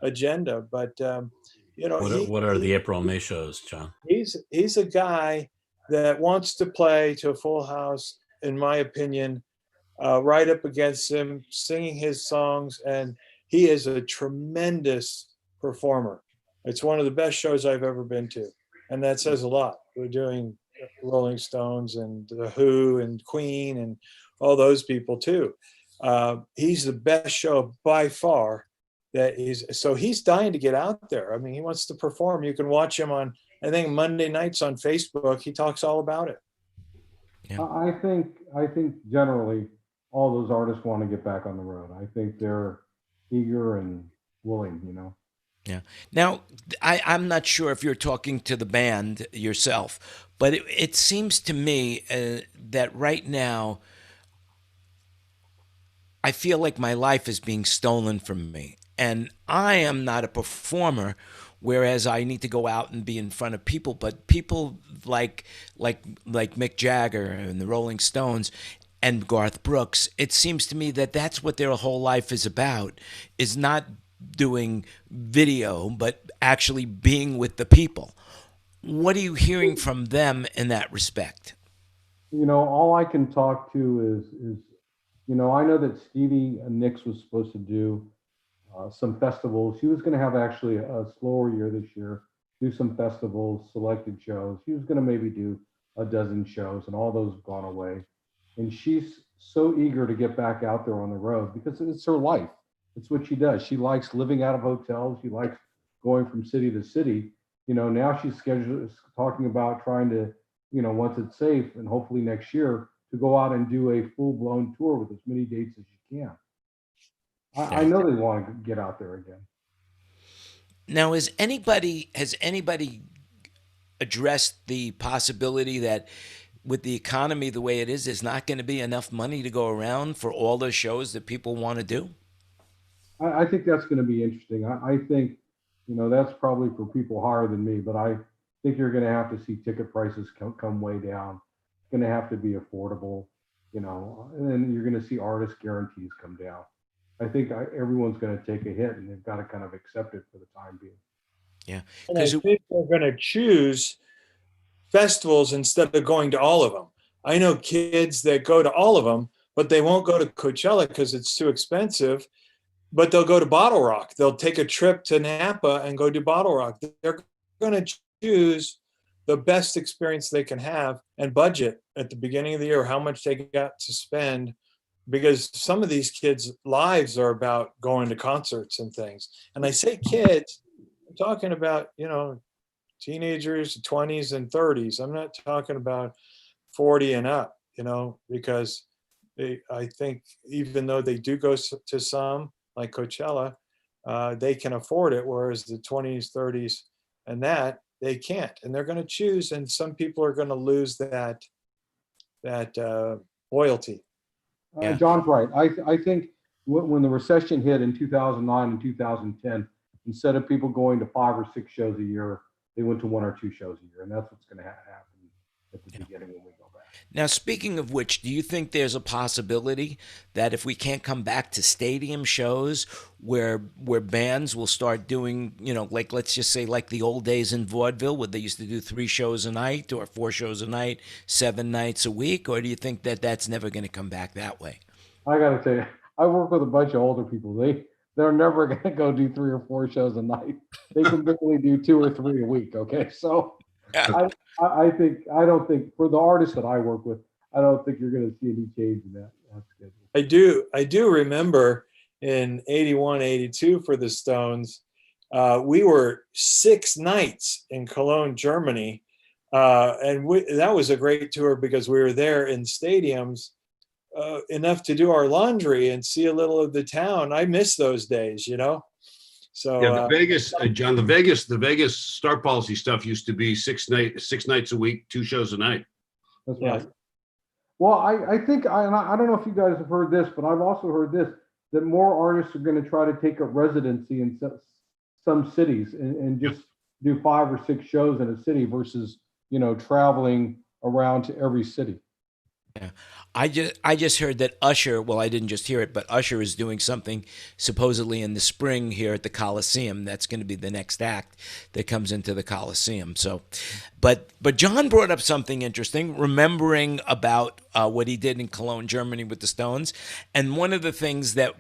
agenda. But, what are the April and May shows, John? He's a guy that wants to play to a full house, in my opinion, right up against him, singing his songs. And he is a tremendous performer. It's one of the best shows I've ever been to. And that says a lot. We're doing Rolling Stones and The Who and Queen and all those people too. He's the best show by far so he's dying to get out there. I mean, he wants to perform. You can watch him on, I think, Monday nights on Facebook. He talks all about it. Yeah. I think generally all those artists want to get back on the road. I think they're eager and willing, Yeah. Now, I'm not sure if you're talking to the band yourself, but it seems to me that right now, I feel like my life is being stolen from me. And I am not a performer, whereas I need to go out and be in front of people. But people like Mick Jagger and the Rolling Stones and Garth Brooks, it seems to me that that's what their whole life is about, is not doing video, but actually being with the people. What are you hearing from them in that respect? All I can talk to is I know that Stevie Nicks was supposed to do some festivals. She was going to have actually a slower year this year, do some festivals, selected shows. She was going to maybe do a dozen shows, and all those have gone away. And she's so eager to get back out there on the road because it's her life. It's what she does. She likes living out of hotels. She likes going from city to city. Now she's talking about trying to, once it's safe and hopefully next year, to go out and do a full-blown tour with as many dates as she can. I know they want to get out there again. Now, has anybody addressed the possibility that with the economy the way it is, there's not going to be enough money to go around for all the shows that people want to do? I think that's going to be interesting. I think, that's probably for people higher than me, but I think you're going to have to see ticket prices come way down. It's going to have to be affordable, and then you're going to see artist guarantees come down. I think everyone's going to take a hit, and they've got to kind of accept it for the time being. Yeah. And I think they're going to choose festivals instead of going to all of them. I know kids that go to all of them, but they won't go to Coachella because it's too expensive, but they'll go to Bottle Rock. They'll take a trip to Napa and go do Bottle Rock. They're going to choose the best experience they can have and budget at the beginning of the year how much they got to spend because some of these kids' lives are about going to concerts and things. And I say kids, I'm talking about, teenagers, 20s and 30s. I'm not talking about 40 and up, because I think even though they do go to some, like Coachella, they can afford it, whereas the 20s, 30s, and that they can't, and they're going to choose. And some people are going to lose that loyalty. Yeah. John's right. I think when the recession hit in 2009 and 2010, instead of people going to 5 or 6 shows a year, they went to 1 or 2 shows a year, and that's what's going to happen at the beginning when we go back. Now, speaking of which, do you think there's a possibility that if we can't come back to stadium shows where bands will start doing, like let's just say like the old days in vaudeville where they used to do 3 shows a night or 4 shows a night, 7 nights a week, or do you think that that's never going to come back that way? I got to tell you, I work with a bunch of older people. They're never going to go do 3 or 4 shows a night. They can barely do 2 or 3 a week. Okay, so I don't think for the artists that I work with, I don't think you're going to see any change in that schedule. I do remember in 81, 82 for the Stones, we were 6 nights in Cologne, Germany. And that was a great tour because we were there in stadiums enough to do our laundry and see a little of the town. I miss those days, So yeah, the Vegas, John, the Vegas star policy stuff used to be 6 nights a week, 2 shows a night. That's right. Well, I think, I don't know if you guys have heard this, but I've also heard this, that more artists are going to try to take up residency in some cities and just do 5 or 6 shows in a city versus, traveling around to every city. Yeah. I just heard that Usher, well, I didn't just hear it, but Usher is doing something supposedly in the spring here at the Coliseum. That's going to be the next act that comes into the Coliseum. So, but John brought up something interesting, remembering about what he did in Cologne, Germany with the Stones. And one of the things that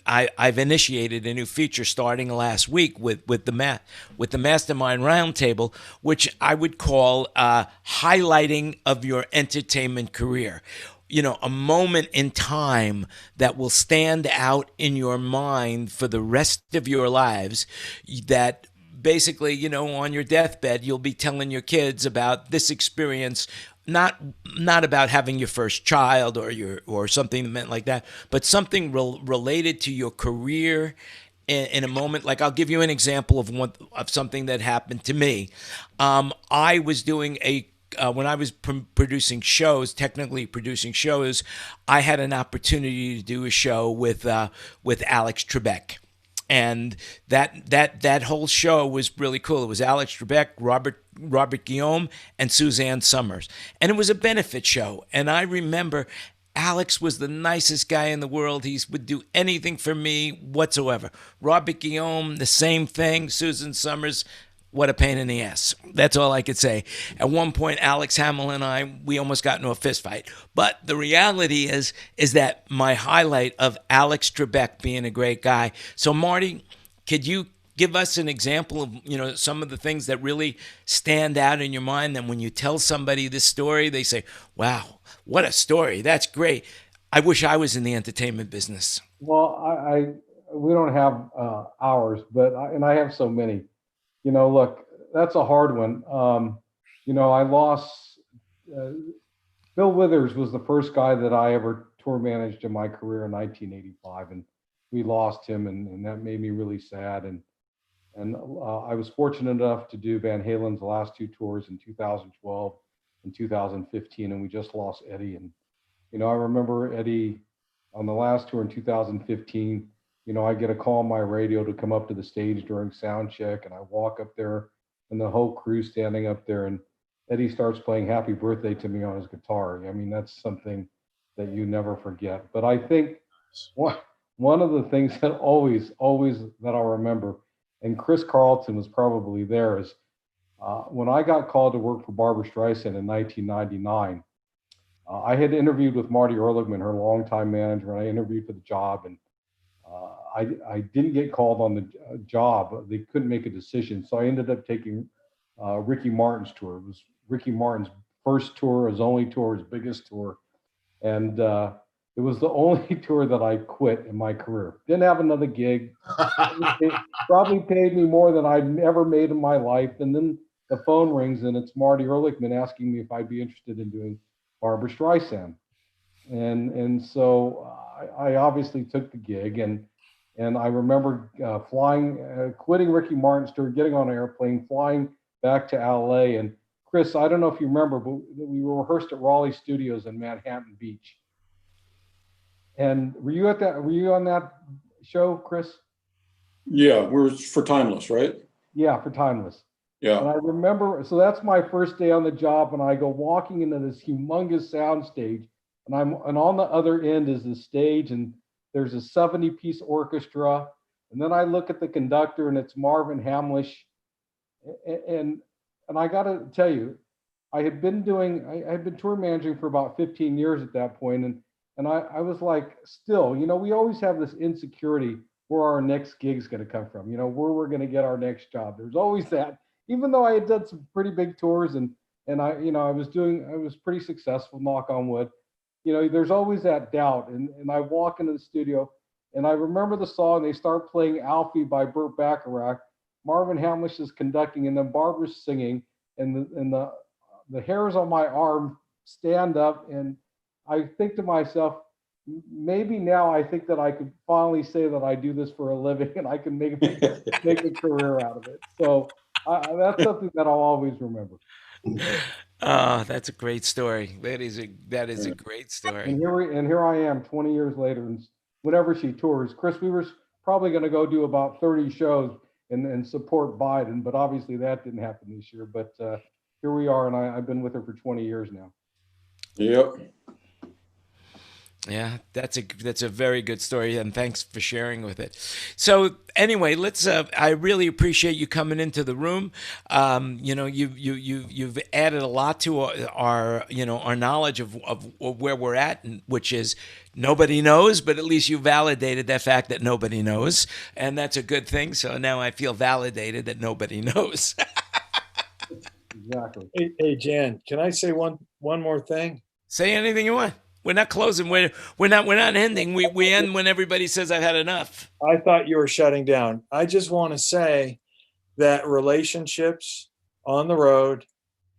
I've initiated a new feature starting last week with the Mastermind RoundTable, which I would call highlighting of your entertainment career. A moment in time that will stand out in your mind for the rest of your lives, that basically, on your deathbed, you'll be telling your kids about this experience, not about having your first child or something meant like that, but something related to your career in a moment. Like, I'll give you an example of something that happened to me. I was doing when I was producing shows, I had an opportunity to do a show with Alex Trebek. And that whole show was really cool. It was Alex Trebek, Robert Guillaume, and Suzanne Summers. And it was a benefit show. And I remember Alex was the nicest guy in the world. He would do anything for me whatsoever. Robert Guillaume, the same thing. Susan Summers, what a pain in the ass. That's all I could say. At one point, Alex Hamill and we almost got into a fist fight. But the reality is that my highlight of Alex Trebek being a great guy. So, Marty, could you give us an example of, some of the things that really stand out in your mind? And when you tell somebody this story, they say, wow, what a story. That's great. I wish I was in the entertainment business. Well, we don't have hours, but I have so many. Look, that's a hard one. I lost, Bill Withers was the first guy that I ever tour managed in my career in 1985, and we lost him, and that made me really sad. And I was fortunate enough to do Van Halen's last 2 tours in 2012 and 2015, and we just lost Eddie. And, I remember Eddie on the last tour in 2015, I get a call on my radio to come up to the stage during sound check, and I walk up there and the whole crew standing up there, and Eddie starts playing Happy Birthday to Me on his guitar. I mean, that's something that you never forget. But I think one of the things that always that I'll remember, and Chris Carlton was probably there, is when I got called to work for Barbra Streisand in 1999, I had interviewed with Marty Ehrlichman, her longtime manager, and I interviewed for the job, and I didn't get called on the job. They couldn't make a decision. So I ended up taking Ricky Martin's tour. It was Ricky Martin's first tour, his only tour, his biggest tour. And It was the only tour that I quit in my career. Didn't have another gig. It probably paid me more than I'd ever made in my life. And then the phone rings and it's Marty Ehrlichman asking me if I'd be interested in doing Barbra Streisand. And so I obviously took the gig, and I remember quitting Ricky Martin's tour, getting on an airplane, flying back to LA. And Chris, I don't know if you remember, but we rehearsed at Raleigh Studios in Manhattan Beach. And were you on that show, Chris? Yeah, we're for Timeless, right? Yeah, for Timeless. Yeah. And I remember, so that's my first day on the job, and I go walking into this humongous sound stage, and on the other end is the stage, and there's a 70-piece orchestra, and then I look at the conductor, and it's Marvin Hamlisch, and I got to tell you, I had been tour managing for about 15 years at that point, and I was like, still, we always have this insecurity where our next gig's going to come from, where we're going to get our next job. There's always that. Even though I had done some pretty big tours and I was pretty successful, knock on wood, there's always that doubt. And I walk into the studio and I remember the song, they start playing Alfie by Burt Bacharach. Marvin Hamlisch is conducting and then Barbara's singing, and the hairs on my arm stand up, and I think to myself, maybe now I think that I could finally say that I do this for a living and I can make a career out of it. So that's something that I'll always remember. Oh, that's a great story. That is a great story. And here I am 20 years later, and whenever she tours, Chris, we were probably going to go do about 30 shows and support Biden, but obviously that didn't happen this year. But here we are, and I've been with her for 20 years now. Yep. Yeah, that's a very good story, and thanks for sharing with it. So anyway, let's. I really appreciate you coming into the room. You've added a lot to our knowledge of where we're at, which is nobody knows, but at least you validated that fact that nobody knows, and that's a good thing. So now I feel validated that nobody knows. Exactly. Hey, Jan, can I say one more thing? Say anything you want. We're not closing. We're not ending. We end when everybody says I've had enough. I thought you were shutting down. I just want to say that relationships on the road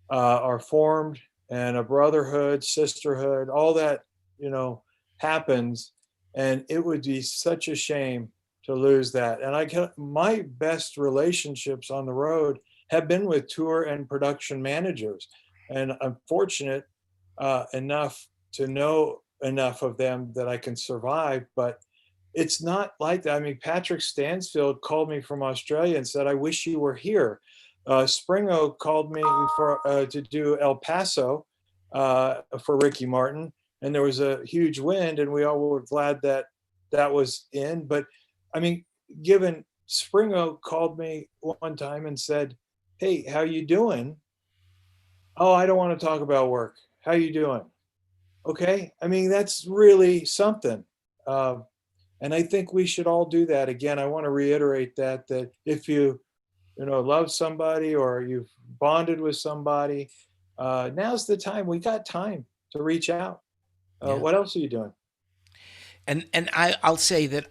are formed, and a brotherhood, sisterhood, all that, happens. And it would be such a shame to lose that. And my best relationships on the road have been with tour and production managers. And I'm fortunate enough to know enough of them that I can survive, but it's not like that. I mean, Patrick Stansfield called me from Australia and said, I wish you were here. Springo called me to do El Paso for Ricky Martin, and there was a huge wind, and we all were glad that was in. But I mean, Springo called me one time and said, hey, how you doing? Oh, I don't want to talk about work. How you doing? Okay. I mean, that's really something. And I think we should all do that. Again, I want to reiterate that if you love somebody or you've bonded with somebody, now's the time. We got time to reach out. What else are you doing? And I'll say that,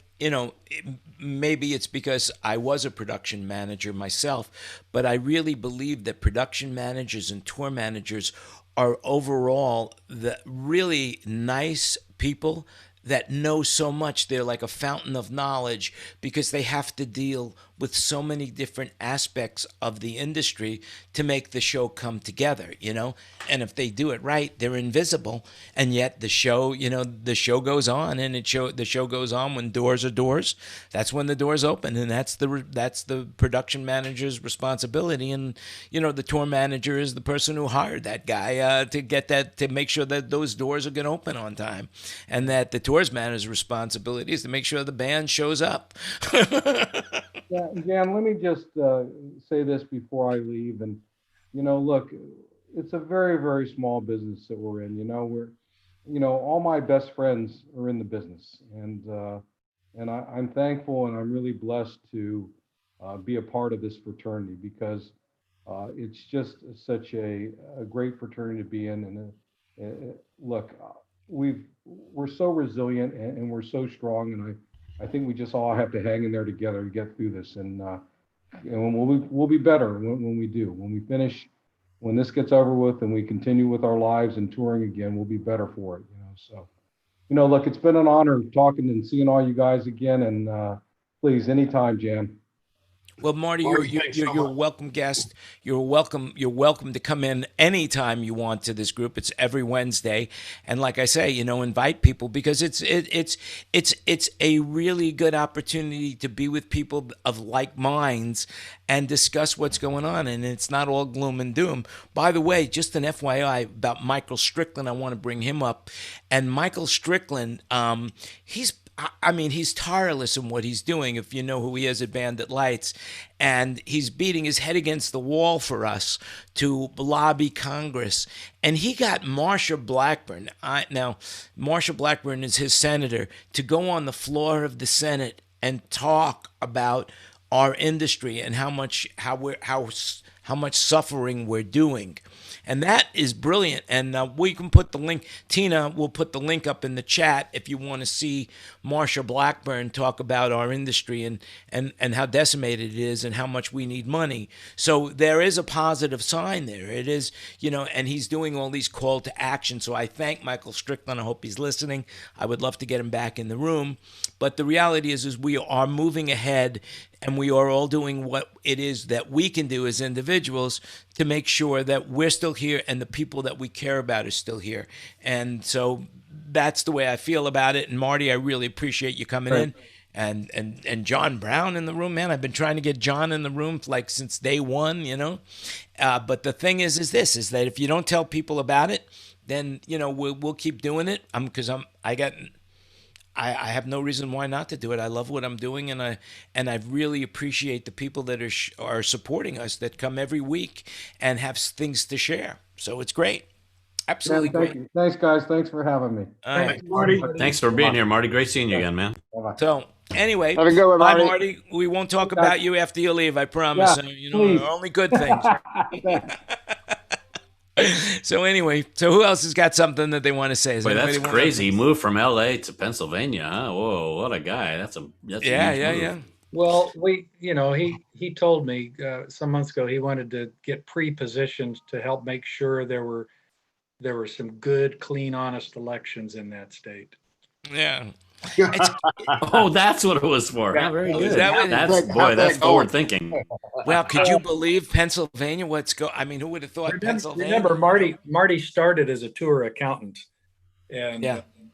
maybe it's because I was a production manager myself, but I really believe that production managers and tour managers are overall the really nice people that know so much. They're like a fountain of knowledge because they have to deal with so many different aspects of the industry to make the show come together, And if they do it right, they're invisible. And yet the show goes on, and the show goes on when doors are doors. That's when the doors open, and that's the production manager's responsibility. And the tour manager is the person who hired that guy to make sure that those doors are going to open on time, and that the tours manager's responsibility is to make sure the band shows up. Yeah, Jan, let me just say this before I leave. And, look, it's a very, very small business that we're in. All my best friends are in the business. And I'm thankful and I'm really blessed to be a part of this fraternity because it's just such a great fraternity to be in. And look, we're so resilient and we're so strong, and I think we just all have to hang in there together to get through this. And we'll be better when we do. When we finish, when this gets over with, and we continue with our lives and touring again, we'll be better for it. So, look, it's been an honor talking and seeing all you guys again. And please, anytime, Jan. Well, Marty, you're a welcome guest. You're welcome to come in anytime you want to this group. It's every Wednesday, and like I say, invite people, because it's a really good opportunity to be with people of like minds and discuss what's going on. And it's not all gloom and doom. By the way, just an FYI about Michael Strickland, I want to bring him up. And Michael Strickland, he's tireless in what he's doing, if you know who he is at Bandit Lights. And he's beating his head against the wall for us to lobby Congress. And he got Marsha Blackburn. Now, Marsha Blackburn is his senator, to go on the floor of the Senate and talk about our industry and how much suffering we're doing. And that is brilliant. And we can put the link, Tina will put the link up in the chat if you want to see Marsha Blackburn talk about our industry and how decimated it is and how much we need money. So there is a positive sign there. It is, and he's doing all these call to action. So I thank Michael Strickland. I hope he's listening. I would love to get him back in the room. But the reality is we are moving ahead, and we are all doing what it is that we can do as individuals to make sure that we're still here and the people that we care about are still here. And so that's the way I feel about it. And Marty, I really appreciate you coming in. And John Brown in the room, man. I've been trying to get John in the room since day one, But the thing is that if you don't tell people about it, then we'll keep doing it. I have no reason why not to do it. I love what I'm doing, and I really appreciate the people that are supporting us, that come every week and have things to share. So it's great. Absolutely great. You. Thanks, guys. Thanks for having me. Thanks, Marty. Thanks for being here, Marty. Great seeing you again, man. Bye-bye. So anyway, Have a good one, bye, Marty. Marty. We won't talk about you after you leave, I promise. Please. Only good things. So anyway, who else has got something that they want to say? Boy, that's crazy. He moved from LA to Pennsylvania, huh? Whoa, what a guy. That's a huge move. Well, he told me some months ago he wanted to get pre-positioned to help make sure there were some good, clean, honest elections in that state. Yeah. Oh, that's what it was for. Yeah, very good. That's forward thinking. Well, could you believe Pennsylvania? Who would have thought Pennsylvania? Remember, Marty started as a tour accountant, and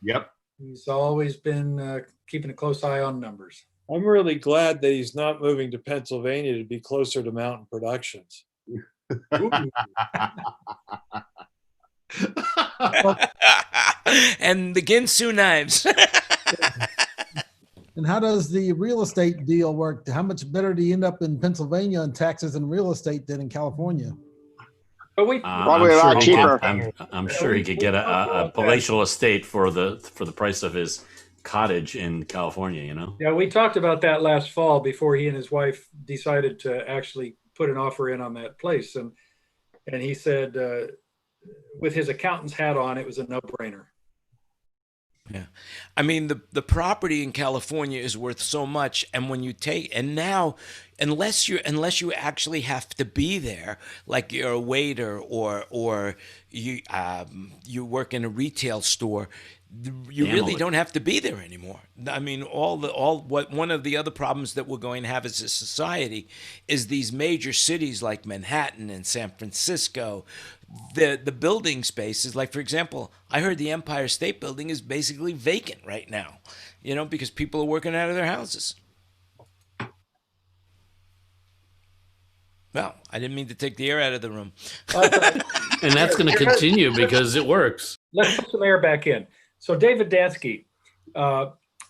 Yep. he's always been keeping a close eye on numbers. I'm really glad that he's not moving to Pennsylvania to be closer to Mountain Productions. And the Ginsu knives. And how does the real estate deal work? How much better do you end up in Pennsylvania on taxes and real estate than in California? But we Probably a lot cheaper. I'm sure he could get a palatial estate for the price of his cottage in California. Yeah, we talked about that last fall before he and his wife decided to actually put an offer in on that place, and he said with his accountant's hat on, it was a no-brainer. Yeah. I mean, the property in California is worth so much. And when you now, unless you actually have to be there, like you're a waiter or you work in a retail store, you really don't have to be there anymore. I mean, one of the other problems that we're going to have as a society is these major cities like Manhattan and San Francisco. The building spaces, like, for example, I heard the Empire State Building is basically vacant right now, because people are working out of their houses. Well, I didn't mean to take the air out of the room. And that's going to continue because it works. Let's put some air back in. So David Dansky,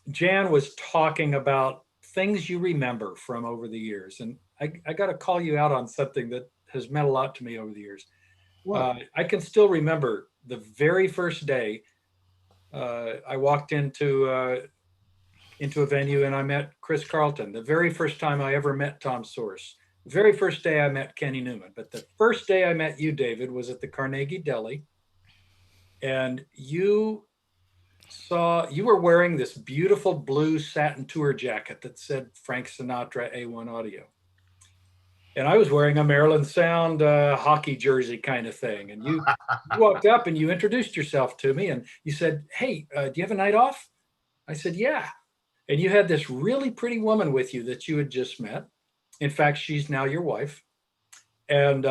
Jan was talking about things you remember from over the years. And I got to call you out on something that has meant a lot to me over the years. I can still remember the very first day I walked into a venue and I met Chris Carlton. The very first time I ever met Tom Source. The very first day I met Kenny Newman. But the first day I met you, David, was at the Carnegie Deli. And you saw you were wearing this beautiful blue satin tour jacket that said Frank Sinatra A1 Audio. And I was wearing a Maryland Sound hockey jersey kind of thing. And you walked up and you introduced yourself to me and you said, "Hey, do you have a night off?" I said, "Yeah." And you had this really pretty woman with you that you had just met. In fact, she's now your wife. And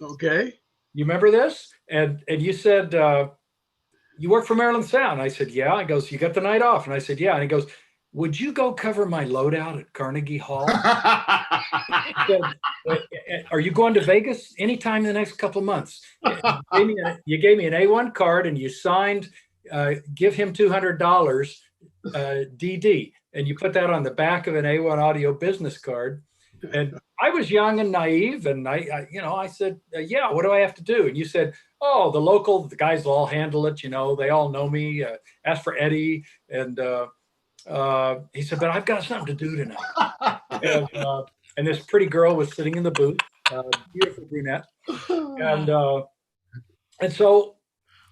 Okay. you remember this? And you said, "You work for Maryland Sound." I said, "Yeah." He goes, "You got the night off?" And I said, "Yeah." And he goes, "Would you go cover my loadout at Carnegie Hall?" Said, "Are you going to Vegas anytime in the next couple of months?" You gave me an A1 card and you signed, "Give him $200 DD." And you put that on the back of an A1 Audio business card. And I was young and naive. And I said, "Yeah, what do I have to do?" And you said, "Oh, the guys will all handle it. They all know me. Ask for Eddie." And he said, "But I've got something to do tonight." And this pretty girl was sitting in the booth, beautiful brunette. And so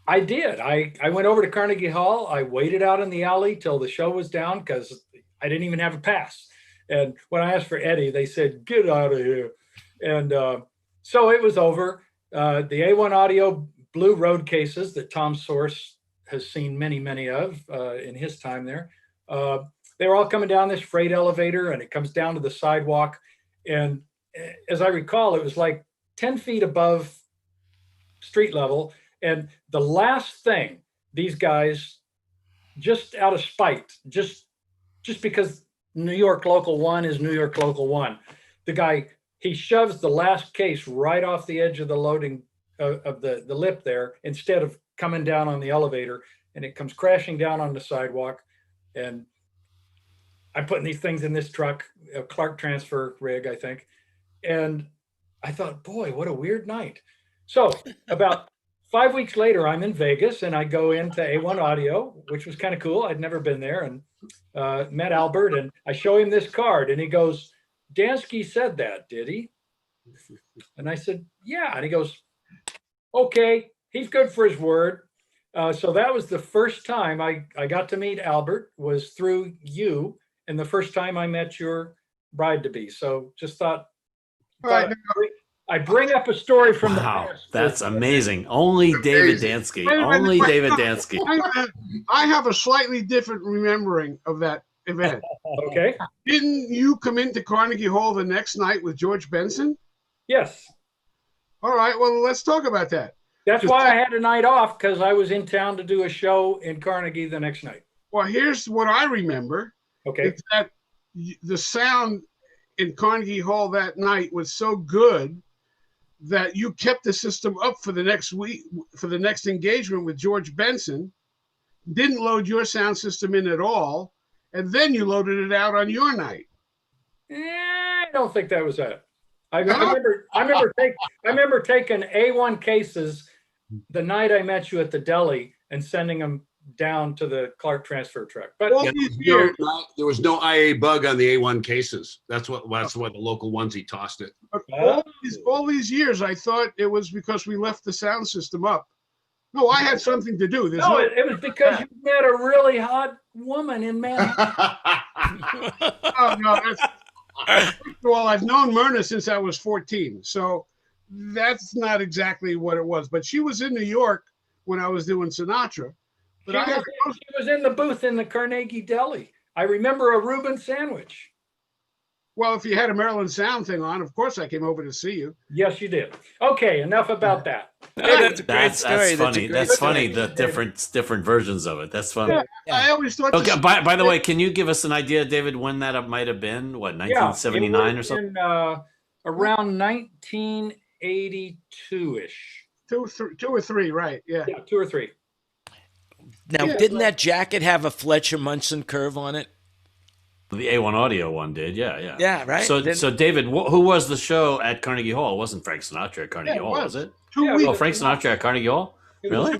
I did. I went over to Carnegie Hall. I waited out in the alley till the show was down because I didn't even have a pass. And when I asked for Eddie, they said, "Get out of here." And so it was over. The A1 Audio blue road cases that Tom Source has seen many, many of in his time there. They were all coming down this freight elevator and it comes down to the sidewalk. And as I recall, it was like 10 feet above street level. And the last thing these guys, just out of spite, just because New York Local 1 is New York Local 1, the guy, he shoves the last case right off the edge of the loading of the lip there instead of coming down on the elevator, and it comes crashing down on the sidewalk. And I'm putting these things in this truck, a Clark transfer rig, I think. And I thought, boy, what a weird night. So about 5 weeks later, I'm in Vegas and I go into A1 Audio, which was kind of cool. I'd never been there, and met Albert, and I show him this card and he goes, "Dansky said that, did he?" And I said, "Yeah." And he goes, "Okay, he's good for his word." So that was the first time I got to meet Albert, was through you, and the first time I met your bride-to-be. So just thought I bring up a story from the past. That's amazing. Only David Dansky. Only David Dansky. I have a slightly different remembering of that event. Okay. Didn't you come into Carnegie Hall the next night with George Benson? Yes. All right. Well, let's talk about that. That's why I had a night off, because I was in town to do a show in Carnegie the next night. Well, here's what I remember. Okay. It's that the sound in Carnegie Hall that night was so good that you kept the system up for the next week, for the next engagement with George Benson, didn't load your sound system in at all, and then you loaded it out on your night. I don't think that was it. I remember taking A1 cases the night I met you at the deli and sending them down to the Clark transfer truck. But there was no IA bug on the A1 cases. That's what the local onesie tossed it. All these years, I thought it was because we left the sound system up. No, I had something to do. No, it was because you met a really hot woman in Manhattan. Oh, no, first of all, I've known Myrna since I was 14, so that's not exactly what it was. But she was in New York when I was doing Sinatra. But she was in the booth in the Carnegie Deli. I remember a Reuben sandwich. Well, if you had a Maryland Sound thing on, of course I came over to see you. Yes, you did. Okay, enough about that. That's a great story. That's funny. That's funny. The different versions of it. That's funny. Yeah. I always thought. Okay. By the way, can you give us an idea, David, when that might have been? What, 1979 or something? Around 1982-ish. Two or three, right? Yeah. Yeah, 2 or 3. Now, didn't that jacket have a Fletcher Munson curve on it? The A1 Audio one did, yeah. Yeah, right. So David, who was the show at Carnegie Hall? It wasn't Frank Sinatra at Carnegie Hall, was it? 2 weeks. Oh, Frank Sinatra at Carnegie Hall? Really?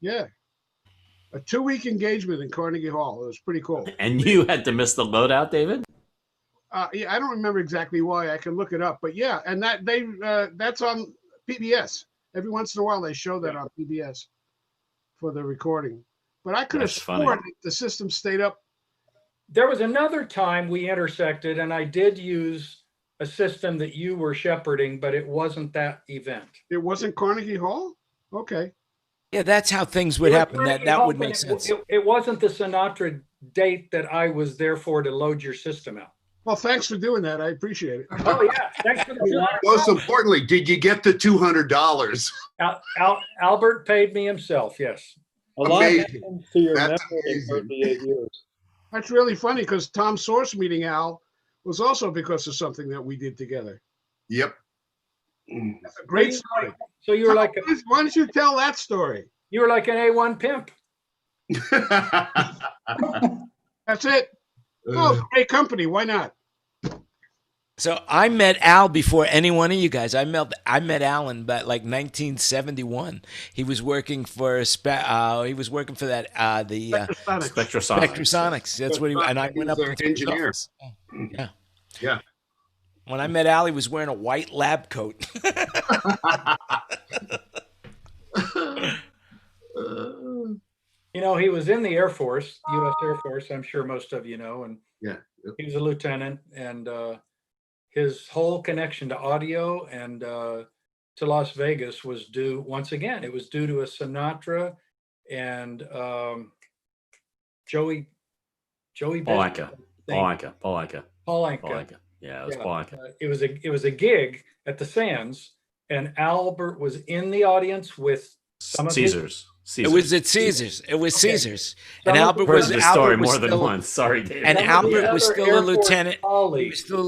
Yeah. A 2-week engagement in Carnegie Hall. It was pretty cool. And you had to miss the loadout, David? Yeah, I don't remember exactly why. I can look it up, but yeah, and that's on PBS. Every once in a while, they show that on PBS. for the recording. But I could have That's funny. sworn that the system stayed up. There was another time we intersected, and I did use a system that you were shepherding, but it wasn't that event. It wasn't Carnegie Hall? Okay. Yeah, that's how things would happen. That would make sense. It wasn't the Sinatra date that I was there for to load your system out. Well, thanks for doing that. I appreciate it. Oh yeah, thanks for the Most importantly, did you get the $200? Albert paid me himself. Yes. A lot Amazing. happened to your That's memory in amazing. 38 years. That's really funny because Tom's source meeting, Al, was also because of something that we did together. Yep. That's a great story. So you were like, Why don't you tell that story? you were like an A1 pimp. That's it. Oh, it's a great company. Why not? So I met Al before any one of you guys. I met Al in about like 1971. He was working for that Spectrasonics. That's what he, and I went up He was to an his engineer. office. Yeah. Yeah. When I met Al, he was wearing a white lab coat. You know, he was in the Air Force, U.S. Air Force. I'm sure most of you know, and Yeah. he was a lieutenant, and his whole connection to audio and to Las Vegas was due, once again, it was due to a Sinatra and Joey Paul Anka. Yeah, it was Paul Anka. It was a gig at the Sands, and Albert was in the audience with some of Caesars. It was at Caesars. It was Caesars. Some And of Albert the- was Heard the Albert story was more than still- once. Sorry, David. And Some of the Albert was other still Air a Force lieutenant. He colleagues. was still a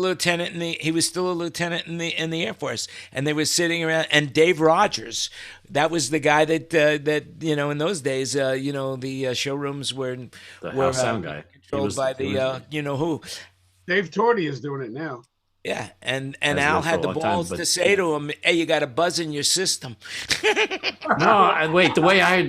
lieutenant in the Air Force, and they were sitting around. And Dave Rogers, that was the guy that you know, in those days, you know, the showrooms were house sound guy. controlled by the you know who. Dave Torty is doing it now. Yeah, and Has Al been for had a the long time, balls but- to say to him, "Hey, you got a buzz in your system." No, wait. The way I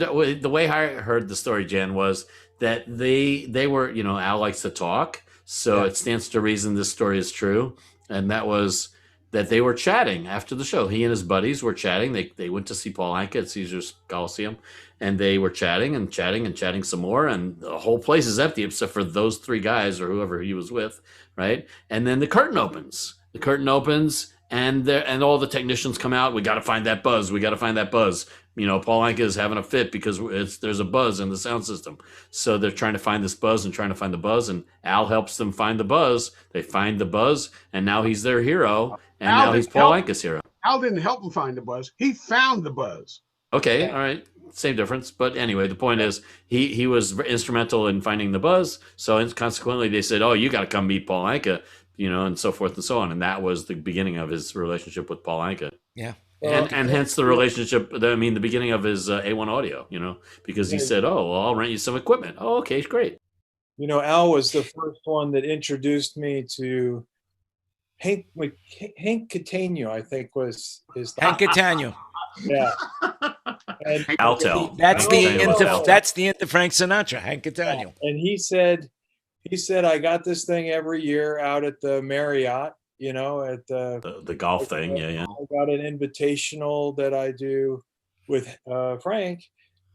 heard the story, Jan, was that they were, you know, Al likes to talk, so it stands to reason this story is true, and that was that they were chatting after the show. He and his buddies were chatting. They went to see Paul Anka at Caesars Coliseum, and they were chatting some more, and the whole place is empty except for those three guys or whoever he was with, right? And then the curtain opens. And all the technicians come out. We got to find that buzz. You know, Paul Anka is having a fit because there's a buzz in the sound system. So they're trying to find this buzz and and Al helps them find the buzz. They find the buzz, and now he's their hero, and Al now he's didn't Paul help. Anka's hero. Al didn't help him find the buzz. He found the buzz. Okay, all right, same difference. But anyway, the point is he was instrumental in finding the buzz. So consequently, they said, "Oh, you got to come meet Paul Anka," you know, and so forth and so on. And that was the beginning of his relationship with Paul Anka. Yeah. And hence the relationship, the beginning of his A1 audio, you know, because he said, "Oh, well, I'll rent you some equipment." Oh, okay, great. You know, Al was the first one that introduced me to Hank Catania, I think was his Hank Catania. Yeah. And, I'll tell. That's the I'll end tell. of Frank Sinatra, Hank Catania. and he said, I got this thing every year out at the Marriott, you know, at the golf thing. Yeah. I got an invitational that I do with Frank,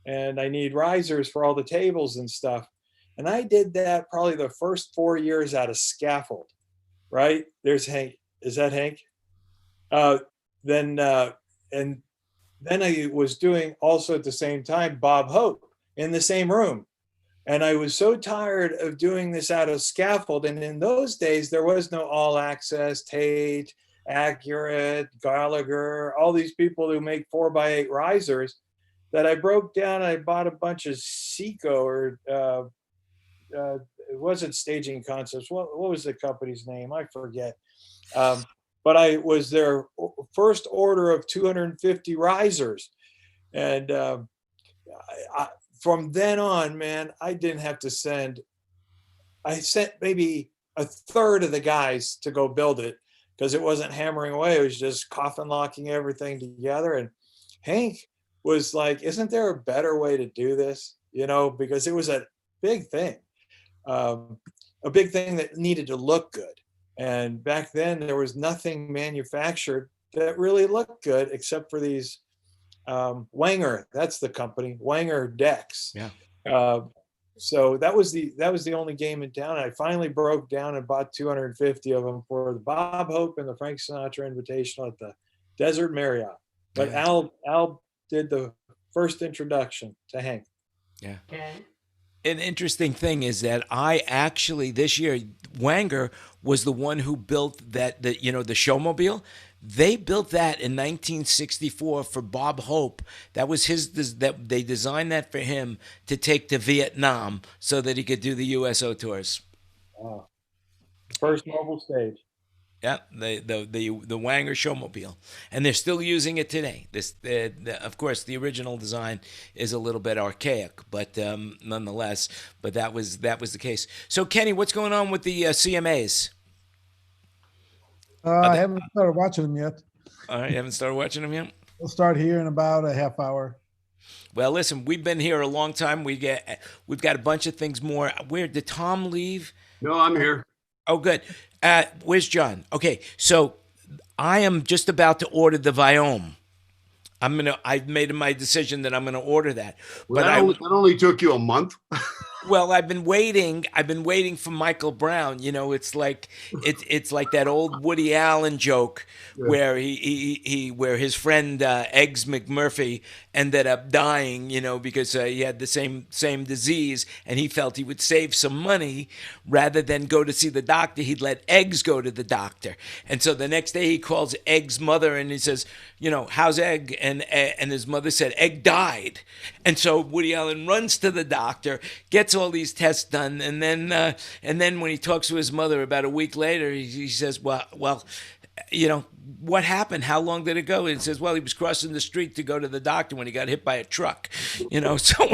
and I need risers for all the tables and stuff. And I did that probably the first 4 years out of scaffold, right? There's Hank. Is that Hank? Then I was doing also at the same time Bob Hope in the same room. And I was so tired of doing this out of scaffold. And in those days, there was no All Access, Tate, Accurate, Gallagher, all these people who make 4x8 risers, that I broke down. I bought a bunch of Seco or it wasn't Staging Concepts. What was the company's name? I forget. But I was their first order of 250 risers. And from then on, man, I didn't have to send. I sent maybe a third of the guys to go build it because it wasn't hammering away. It was just coffin locking everything together. And Hank was like, isn't there a better way to do this? You know, because it was a big thing that needed to look good. And back then there was nothing manufactured that really looked good except for these Wenger, that's the company, Wenger decks. Yeah. So that was the only game in town. I finally broke down and bought 250 of them for the Bob Hope and the Frank Sinatra Invitational at the Desert Marriott. But Al did the first introduction to Hank. Yeah. An interesting thing is that I actually this year, Wenger was the one who built the Showmobile. They built that in 1964 for Bob Hope. That was that they designed that for him to take to Vietnam so that he could do the USO tours. Wow. First mobile stage. Yeah, the Wenger Showmobile, and they're still using it today. Of course, the original design is a little bit archaic, but nonetheless, but that was the case. So, Kenny, what's going on with the CMAs? I haven't started watching them yet. All right, you haven't started watching them yet? We'll start here in about a half hour. Well, listen, we've been here a long time. We've got a bunch of things more. Where did Tom leave? No, I'm here. Oh, good. Where's John? Okay, so I am just about to order the Viome. I've made my decision that I'm gonna order that. Well, but that only took you a month. Well, I've been waiting for Michael Brown. You know, it's like that old Woody Allen joke where where his friend Eggs McMurphy ended up dying, you know, because he had the same disease, and he felt he would save some money rather than go to see the doctor. He'd let Eggs go to the doctor, and so the next day he calls Eggs' mother and he says, you know, how's Egg? And his mother said Egg died, and so Woody Allen runs to the doctor, gets all these tests done, and then when he talks to his mother about a week later, he says, well, you know, what happened? How long did it go? And he says, well, he was crossing the street to go to the doctor when he got hit by a truck, you know, so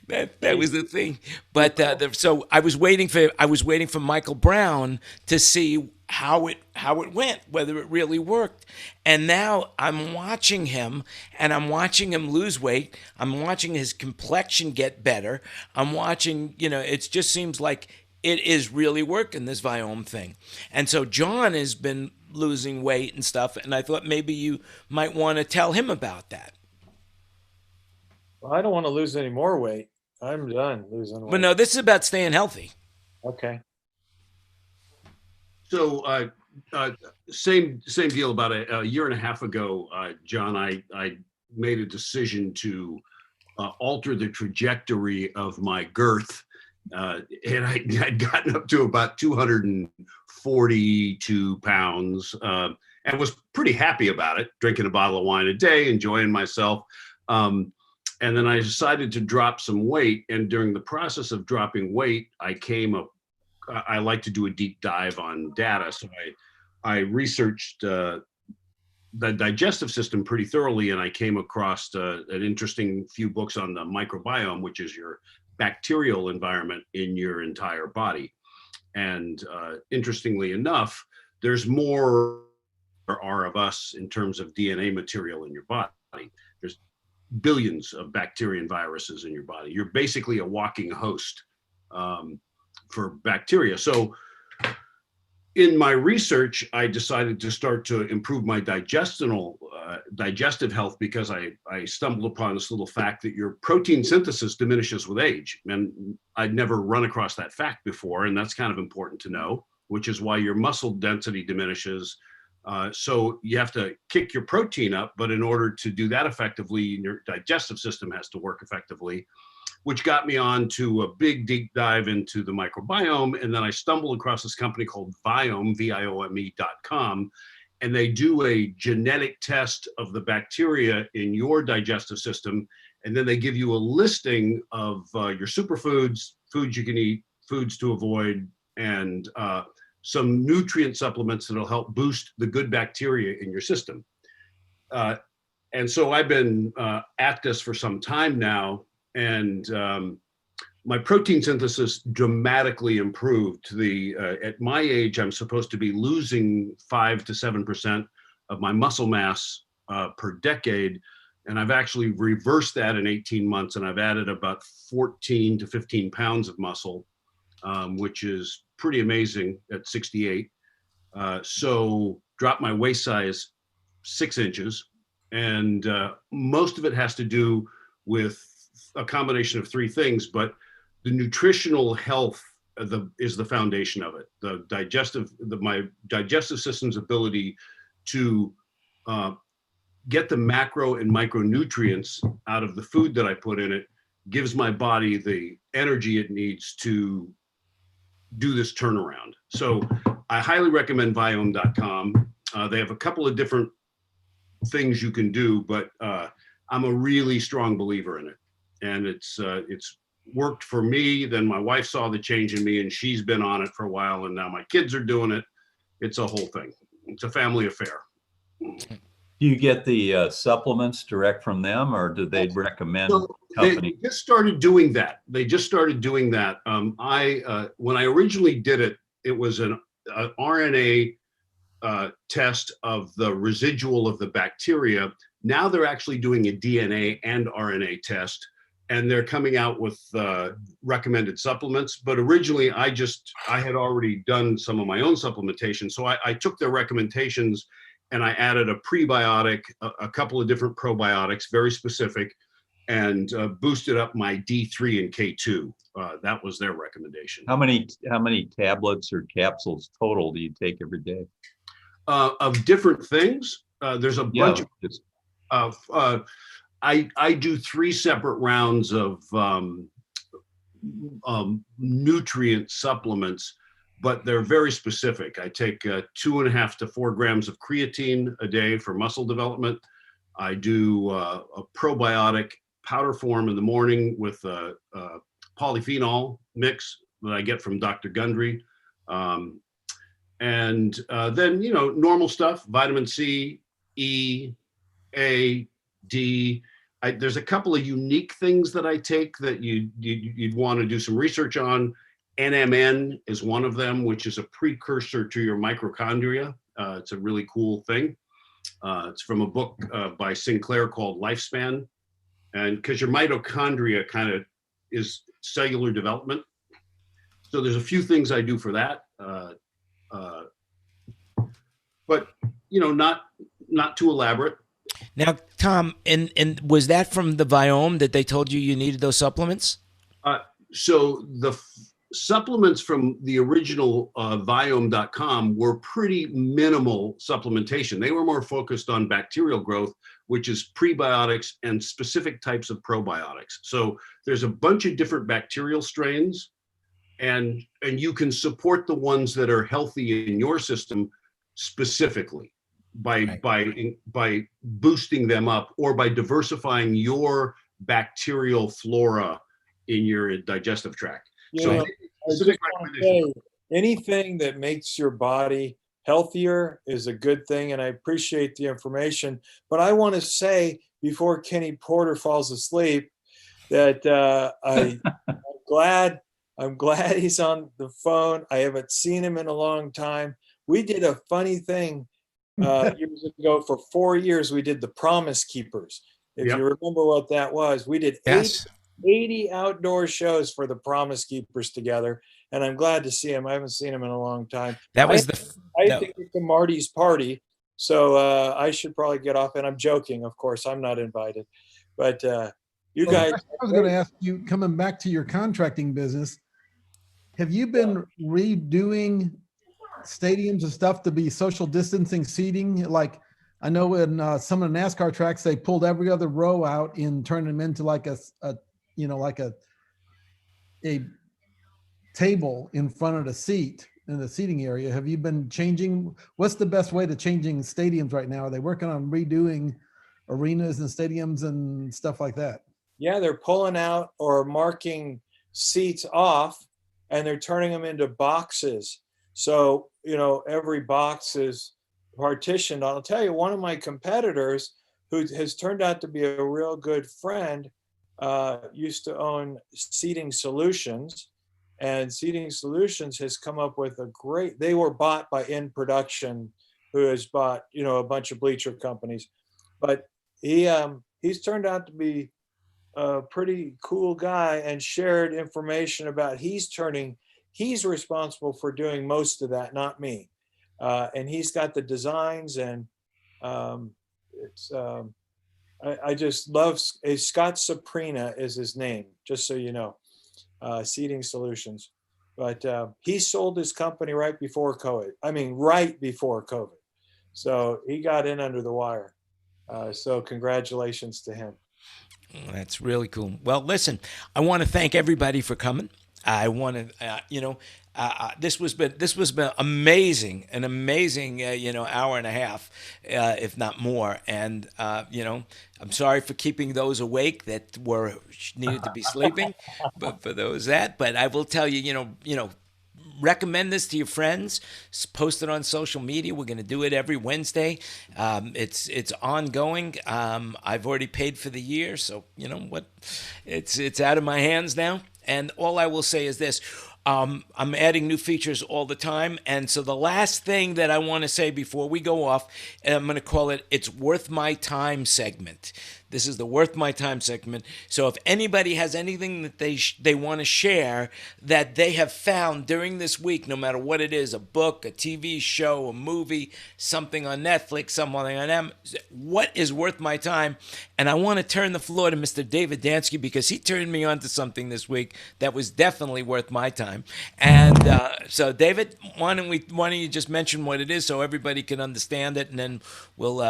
that was the thing. But so I was waiting for Michael Brown to see how it went, whether it really worked. And now I'm watching him, and I'm watching him lose weight. I'm watching his complexion get better. I'm watching, you know, it just seems like it is really working, this Viome thing. And so John has been losing weight and stuff, and I thought maybe you might want to tell him about that. Well, I don't want to lose any more weight. I'm done losing weight. But no, this is about staying healthy. Okay. So same deal. About a year and a half ago, John, I made a decision to alter the trajectory of my girth. And I'd gotten up to about 242 pounds and was pretty happy about it, drinking a bottle of wine a day, enjoying myself. And then I decided to drop some weight. And during the process of dropping weight, I like to do a deep dive on data. So I researched the digestive system pretty thoroughly, and I came across an interesting few books on the microbiome, which is your bacterial environment in your entire body. And interestingly enough, there's more of us in terms of DNA material in your body. There's billions of bacteria and viruses in your body. You're basically a walking host for bacteria. So in my research, I decided to start to improve my digestive health because I stumbled upon this little fact that your protein synthesis diminishes with age. And I'd never run across that fact before, and that's kind of important to know, which is why your muscle density diminishes. So you have to kick your protein up, but in order to do that effectively, your digestive system has to work effectively, which got me on to a big deep dive into the microbiome. And then I stumbled across this company called Viome, Viome.com, and they do a genetic test of the bacteria in your digestive system. And then they give you a listing of your superfoods, foods you can eat, foods to avoid, and some nutrient supplements that'll help boost the good bacteria in your system. And so I've been at this for some time now, and my protein synthesis dramatically improved. At my age, I'm supposed to be losing 5 to 7% of my muscle mass per decade, and I've actually reversed that in 18 months, and I've added about 14 to 15 pounds of muscle, which is pretty amazing at 68. So dropped my waist size 6 inches. And most of it has to do with a combination of three things, but the nutritional health is the foundation of it. My digestive system's ability to get the macro and micronutrients out of the food that I put in it gives my body the energy it needs to do this turnaround. So I highly recommend Viome.com. They have a couple of different things you can do, but I'm a really strong believer in it. And it's worked for me. Then my wife saw the change in me and she's been on it for a while, and now my kids are doing it. It's a whole thing. It's a family affair. Do you get the supplements direct from them, or do they recommend company? They just started doing that. When I originally did it, it was an RNA test of the residual of the bacteria. Now they're actually doing a DNA and RNA test, and they're coming out with recommended supplements. But originally, I had already done some of my own supplementation, so I took their recommendations and I added a prebiotic, a couple of different probiotics, very specific, and boosted up my D3 and K2. That was their recommendation. How many tablets or capsules total do you take every day? Of different things. There's a bunch of. I do 3 separate rounds of nutrient supplements, but they're very specific. I take 2.5 to 4 grams of creatine a day for muscle development. I do a probiotic powder form in the morning with a polyphenol mix that I get from Dr. Gundry. And then, normal stuff, vitamin C, E, A, D. There's a couple of unique things that I take that you'd want to do some research on. NMN is one of them, which is a precursor to your mitochondria. It's a really cool thing. It's from a book by Sinclair called Lifespan. And because your mitochondria kind of is cellular development. So there's a few things I do for that. But, not too elaborate. Now, Tom, and was that from the Viome that they told you needed those supplements? So the supplements from the original Viome.com were pretty minimal supplementation. They were more focused on bacterial growth, which is prebiotics and specific types of probiotics. So there's a bunch of different bacterial strains, and you can support the ones that are healthy in your system specifically by boosting them up, or by diversifying your bacterial flora in your digestive tract. Anything that makes your body healthier is a good thing, and I appreciate the information. But I want to say, before Kenny Porter falls asleep, that I'm glad he's on the phone. I haven't seen him in a long time. We did a funny thing years ago. For 4 years, we did the Promise Keepers. If you remember what that was, we did 80 outdoor shows for the Promise Keepers together, and I'm glad to see him. I haven't seen him in a long time. That was I think it's Marty's party, so I should probably get off. And I'm joking, of course. I'm not invited, but you guys. I was going to ask you, coming back to your contracting business, have you been redoing stadiums and stuff to be social distancing seating? Like, I know in some of the NASCAR tracks, they pulled every other row out and turned them into like a table in front of the seat in the seating area. Have you been changing? What's the best way to changing stadiums right now? Are they working on redoing arenas and stadiums and stuff like that? Yeah, they're pulling out or marking seats off, and they're turning them into boxes. So, every box is partitioned. I'll tell you, one of my competitors, who has turned out to be a real good friend, used to own Seating Solutions, and Seating Solutions has come up with they were bought by In Production, who has bought, a bunch of bleacher companies, but he's turned out to be a pretty cool guy and shared information about he's responsible for doing most of that, not me. And he's got the designs, and I just love Scott Soprina is his name, just so you know, Seating Solutions. But he sold his company right before COVID. I mean, right before COVID. So he got in under the wire. So congratulations to him. That's really cool. Well, listen, I want to thank everybody for coming. I want to, this was been amazing, an amazing, hour and a half, if not more. And I'm sorry for keeping those awake that needed to be sleeping, but for those but I will tell you, recommend this to your friends. Post it on social media. We're going to do it every Wednesday. It's ongoing. I've already paid for the year, so you know what? It's out of my hands now. And all I will say is this. I'm adding new features all the time. And so the last thing that I want to say before we go off, and I'm going to call it It's Worth My Time segment. This is the Worth My Time segment. So if anybody has anything that they want to share that they have found during this week, no matter what it is, a book, a TV show, a movie, something on Netflix, something on Amazon, what is worth my time? And I want to turn the floor to Mr. David Dansky because he turned me on to something this week that was definitely worth my time. And so, David, why don't you just mention what it is so everybody can understand it, and then we'll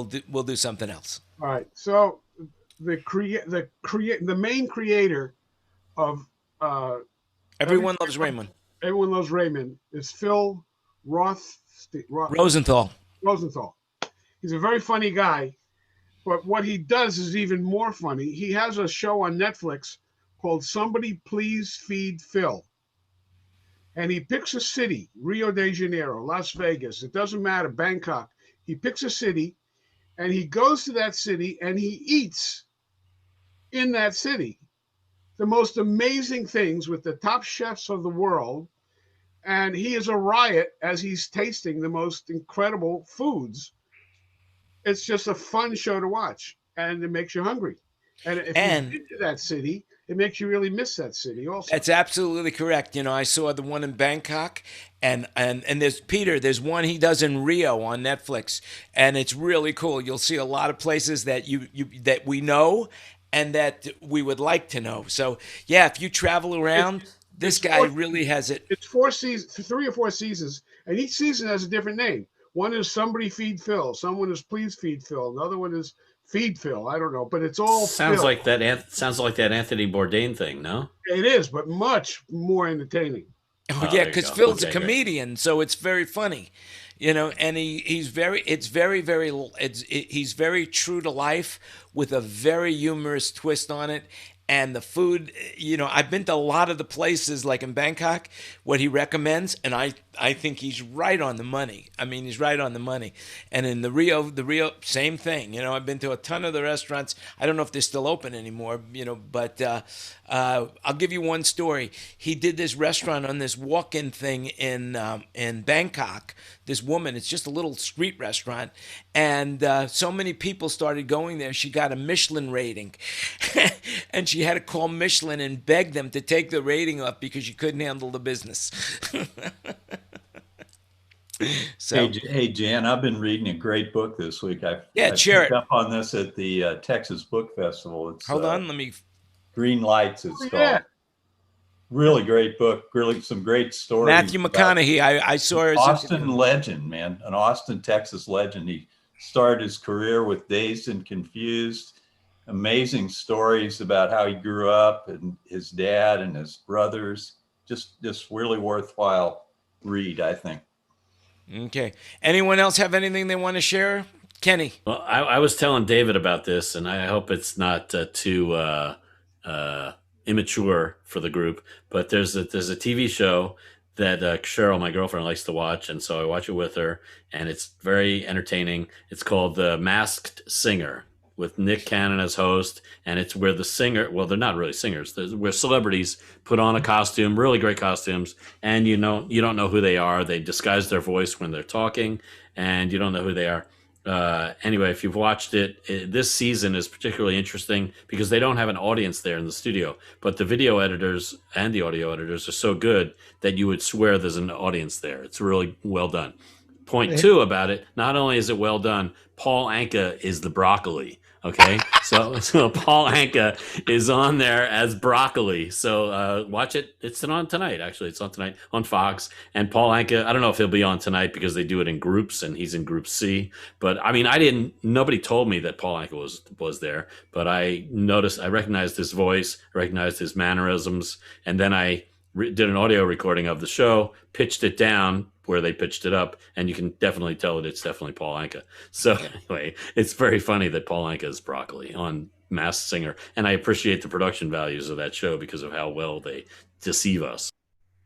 do something else. All right. So the main creator of Everyone Loves Raymond. Everyone Loves Raymond is Phil Rosenthal. He's a very funny guy, but what he does is even more funny. He has a show on Netflix called Somebody Please Feed Phil. And he picks a city, Rio de Janeiro, Las Vegas, it doesn't matter, Bangkok. He picks a city and he goes to that city and he eats in that city the most amazing things with the top chefs of the world. And he is a riot as he's tasting the most incredible foods. It's just a fun show to watch, and it makes you hungry. And if you've been to that city, it makes you really miss that city also. That's absolutely correct. I saw the one in Bangkok, and there's one he does in Rio on Netflix, and it's really cool. You'll see a lot of places that that we know and that we would like to know. So yeah, if you travel around, this guy really has it. It's 4 seasons, 3 or 4 seasons, and each season has a different name. One is Somebody Feed Phil. Someone is Please Feed Phil. Another one is Feed Phil. I don't know, but it's all sounds Phil. like that. Sounds like that Anthony Bourdain thing. No, it is, but much more entertaining. Oh yeah, because Phil's a comedian, so it's very funny, and he's very true to life with a very humorous twist on it. And the food, I've been to a lot of the places like in Bangkok, what he recommends, and I think he's right on the money. I mean, he's right on the money. And in the Rio, same thing. I've been to a ton of the restaurants. I don't know if they're still open anymore, but I'll give you one story. He did this restaurant on this walk-in thing in Bangkok. This woman, it's just a little street restaurant, and so many people started going there. She got a Michelin rating, and she had to call Michelin and beg them to take the rating up because she couldn't handle the business. So, hey, Jan, I've been reading a great book this week. I share picked it. up on this at the Texas Book Festival. It's Hold on, let me. Green Lights. It's called. Really great book. Really some great stories. Matthew McConaughey. I saw her. Austin legend, man, an Austin, Texas legend. He started his career with Dazed and Confused. Amazing stories about how he grew up and his dad and his brothers. Just really worthwhile read, I think. Okay. Anyone else have anything they want to share? Kenny. Well, I was telling David about this, and I hope it's not too immature for the group. But there's a TV show that Cheryl, my girlfriend, likes to watch, and so I watch it with her, and it's very entertaining. It's called The Masked Singer, with Nick Cannon as host, and it's where the singer, well, they're not really singers, where celebrities put on a costume, really great costumes, and you don't know who they are. They disguise their voice when they're talking, and you don't know who they are. Anyway, if you've watched it, this season is particularly interesting because they don't have an audience there in the studio, but the video editors and the audio editors are so good that you would swear there's an audience there. It's really well done. Point two about it, not only is it well done, Paul Anka is the broccoli. Okay, so Paul Anka is on there as Broccoli. So watch it. It's on tonight. Actually, it's on tonight on Fox. And Paul Anka, I don't know if he'll be on tonight because they do it in groups, and he's in Group C. But I mean, nobody told me that Paul Anka was there. But I recognized his voice, recognized his mannerisms, and then I did an audio recording of the show, pitched it down where they pitched it up, and you can definitely tell that it's definitely Paul Anka. So anyway, it's very funny that Paul Anka is Broccoli on Masked Singer, and I appreciate the production values of that show because of how well they deceive us.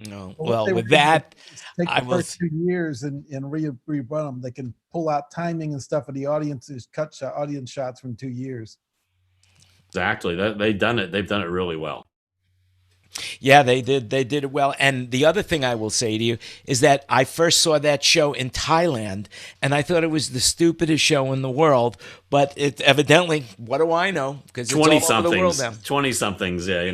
No, Well, well, if they with were that, take I the will. first 2 years and rerun them. They can pull out timing and stuff of the audience's audience shots from 2 years. Exactly. They've done it. They've done it really well. Yeah, they did. They did it well. And the other thing I will say to you is that I first saw that show in Thailand, and I thought it was the stupidest show in the world. But it evidently, what do I know? Because it's all over the world now. 20-somethings, yeah.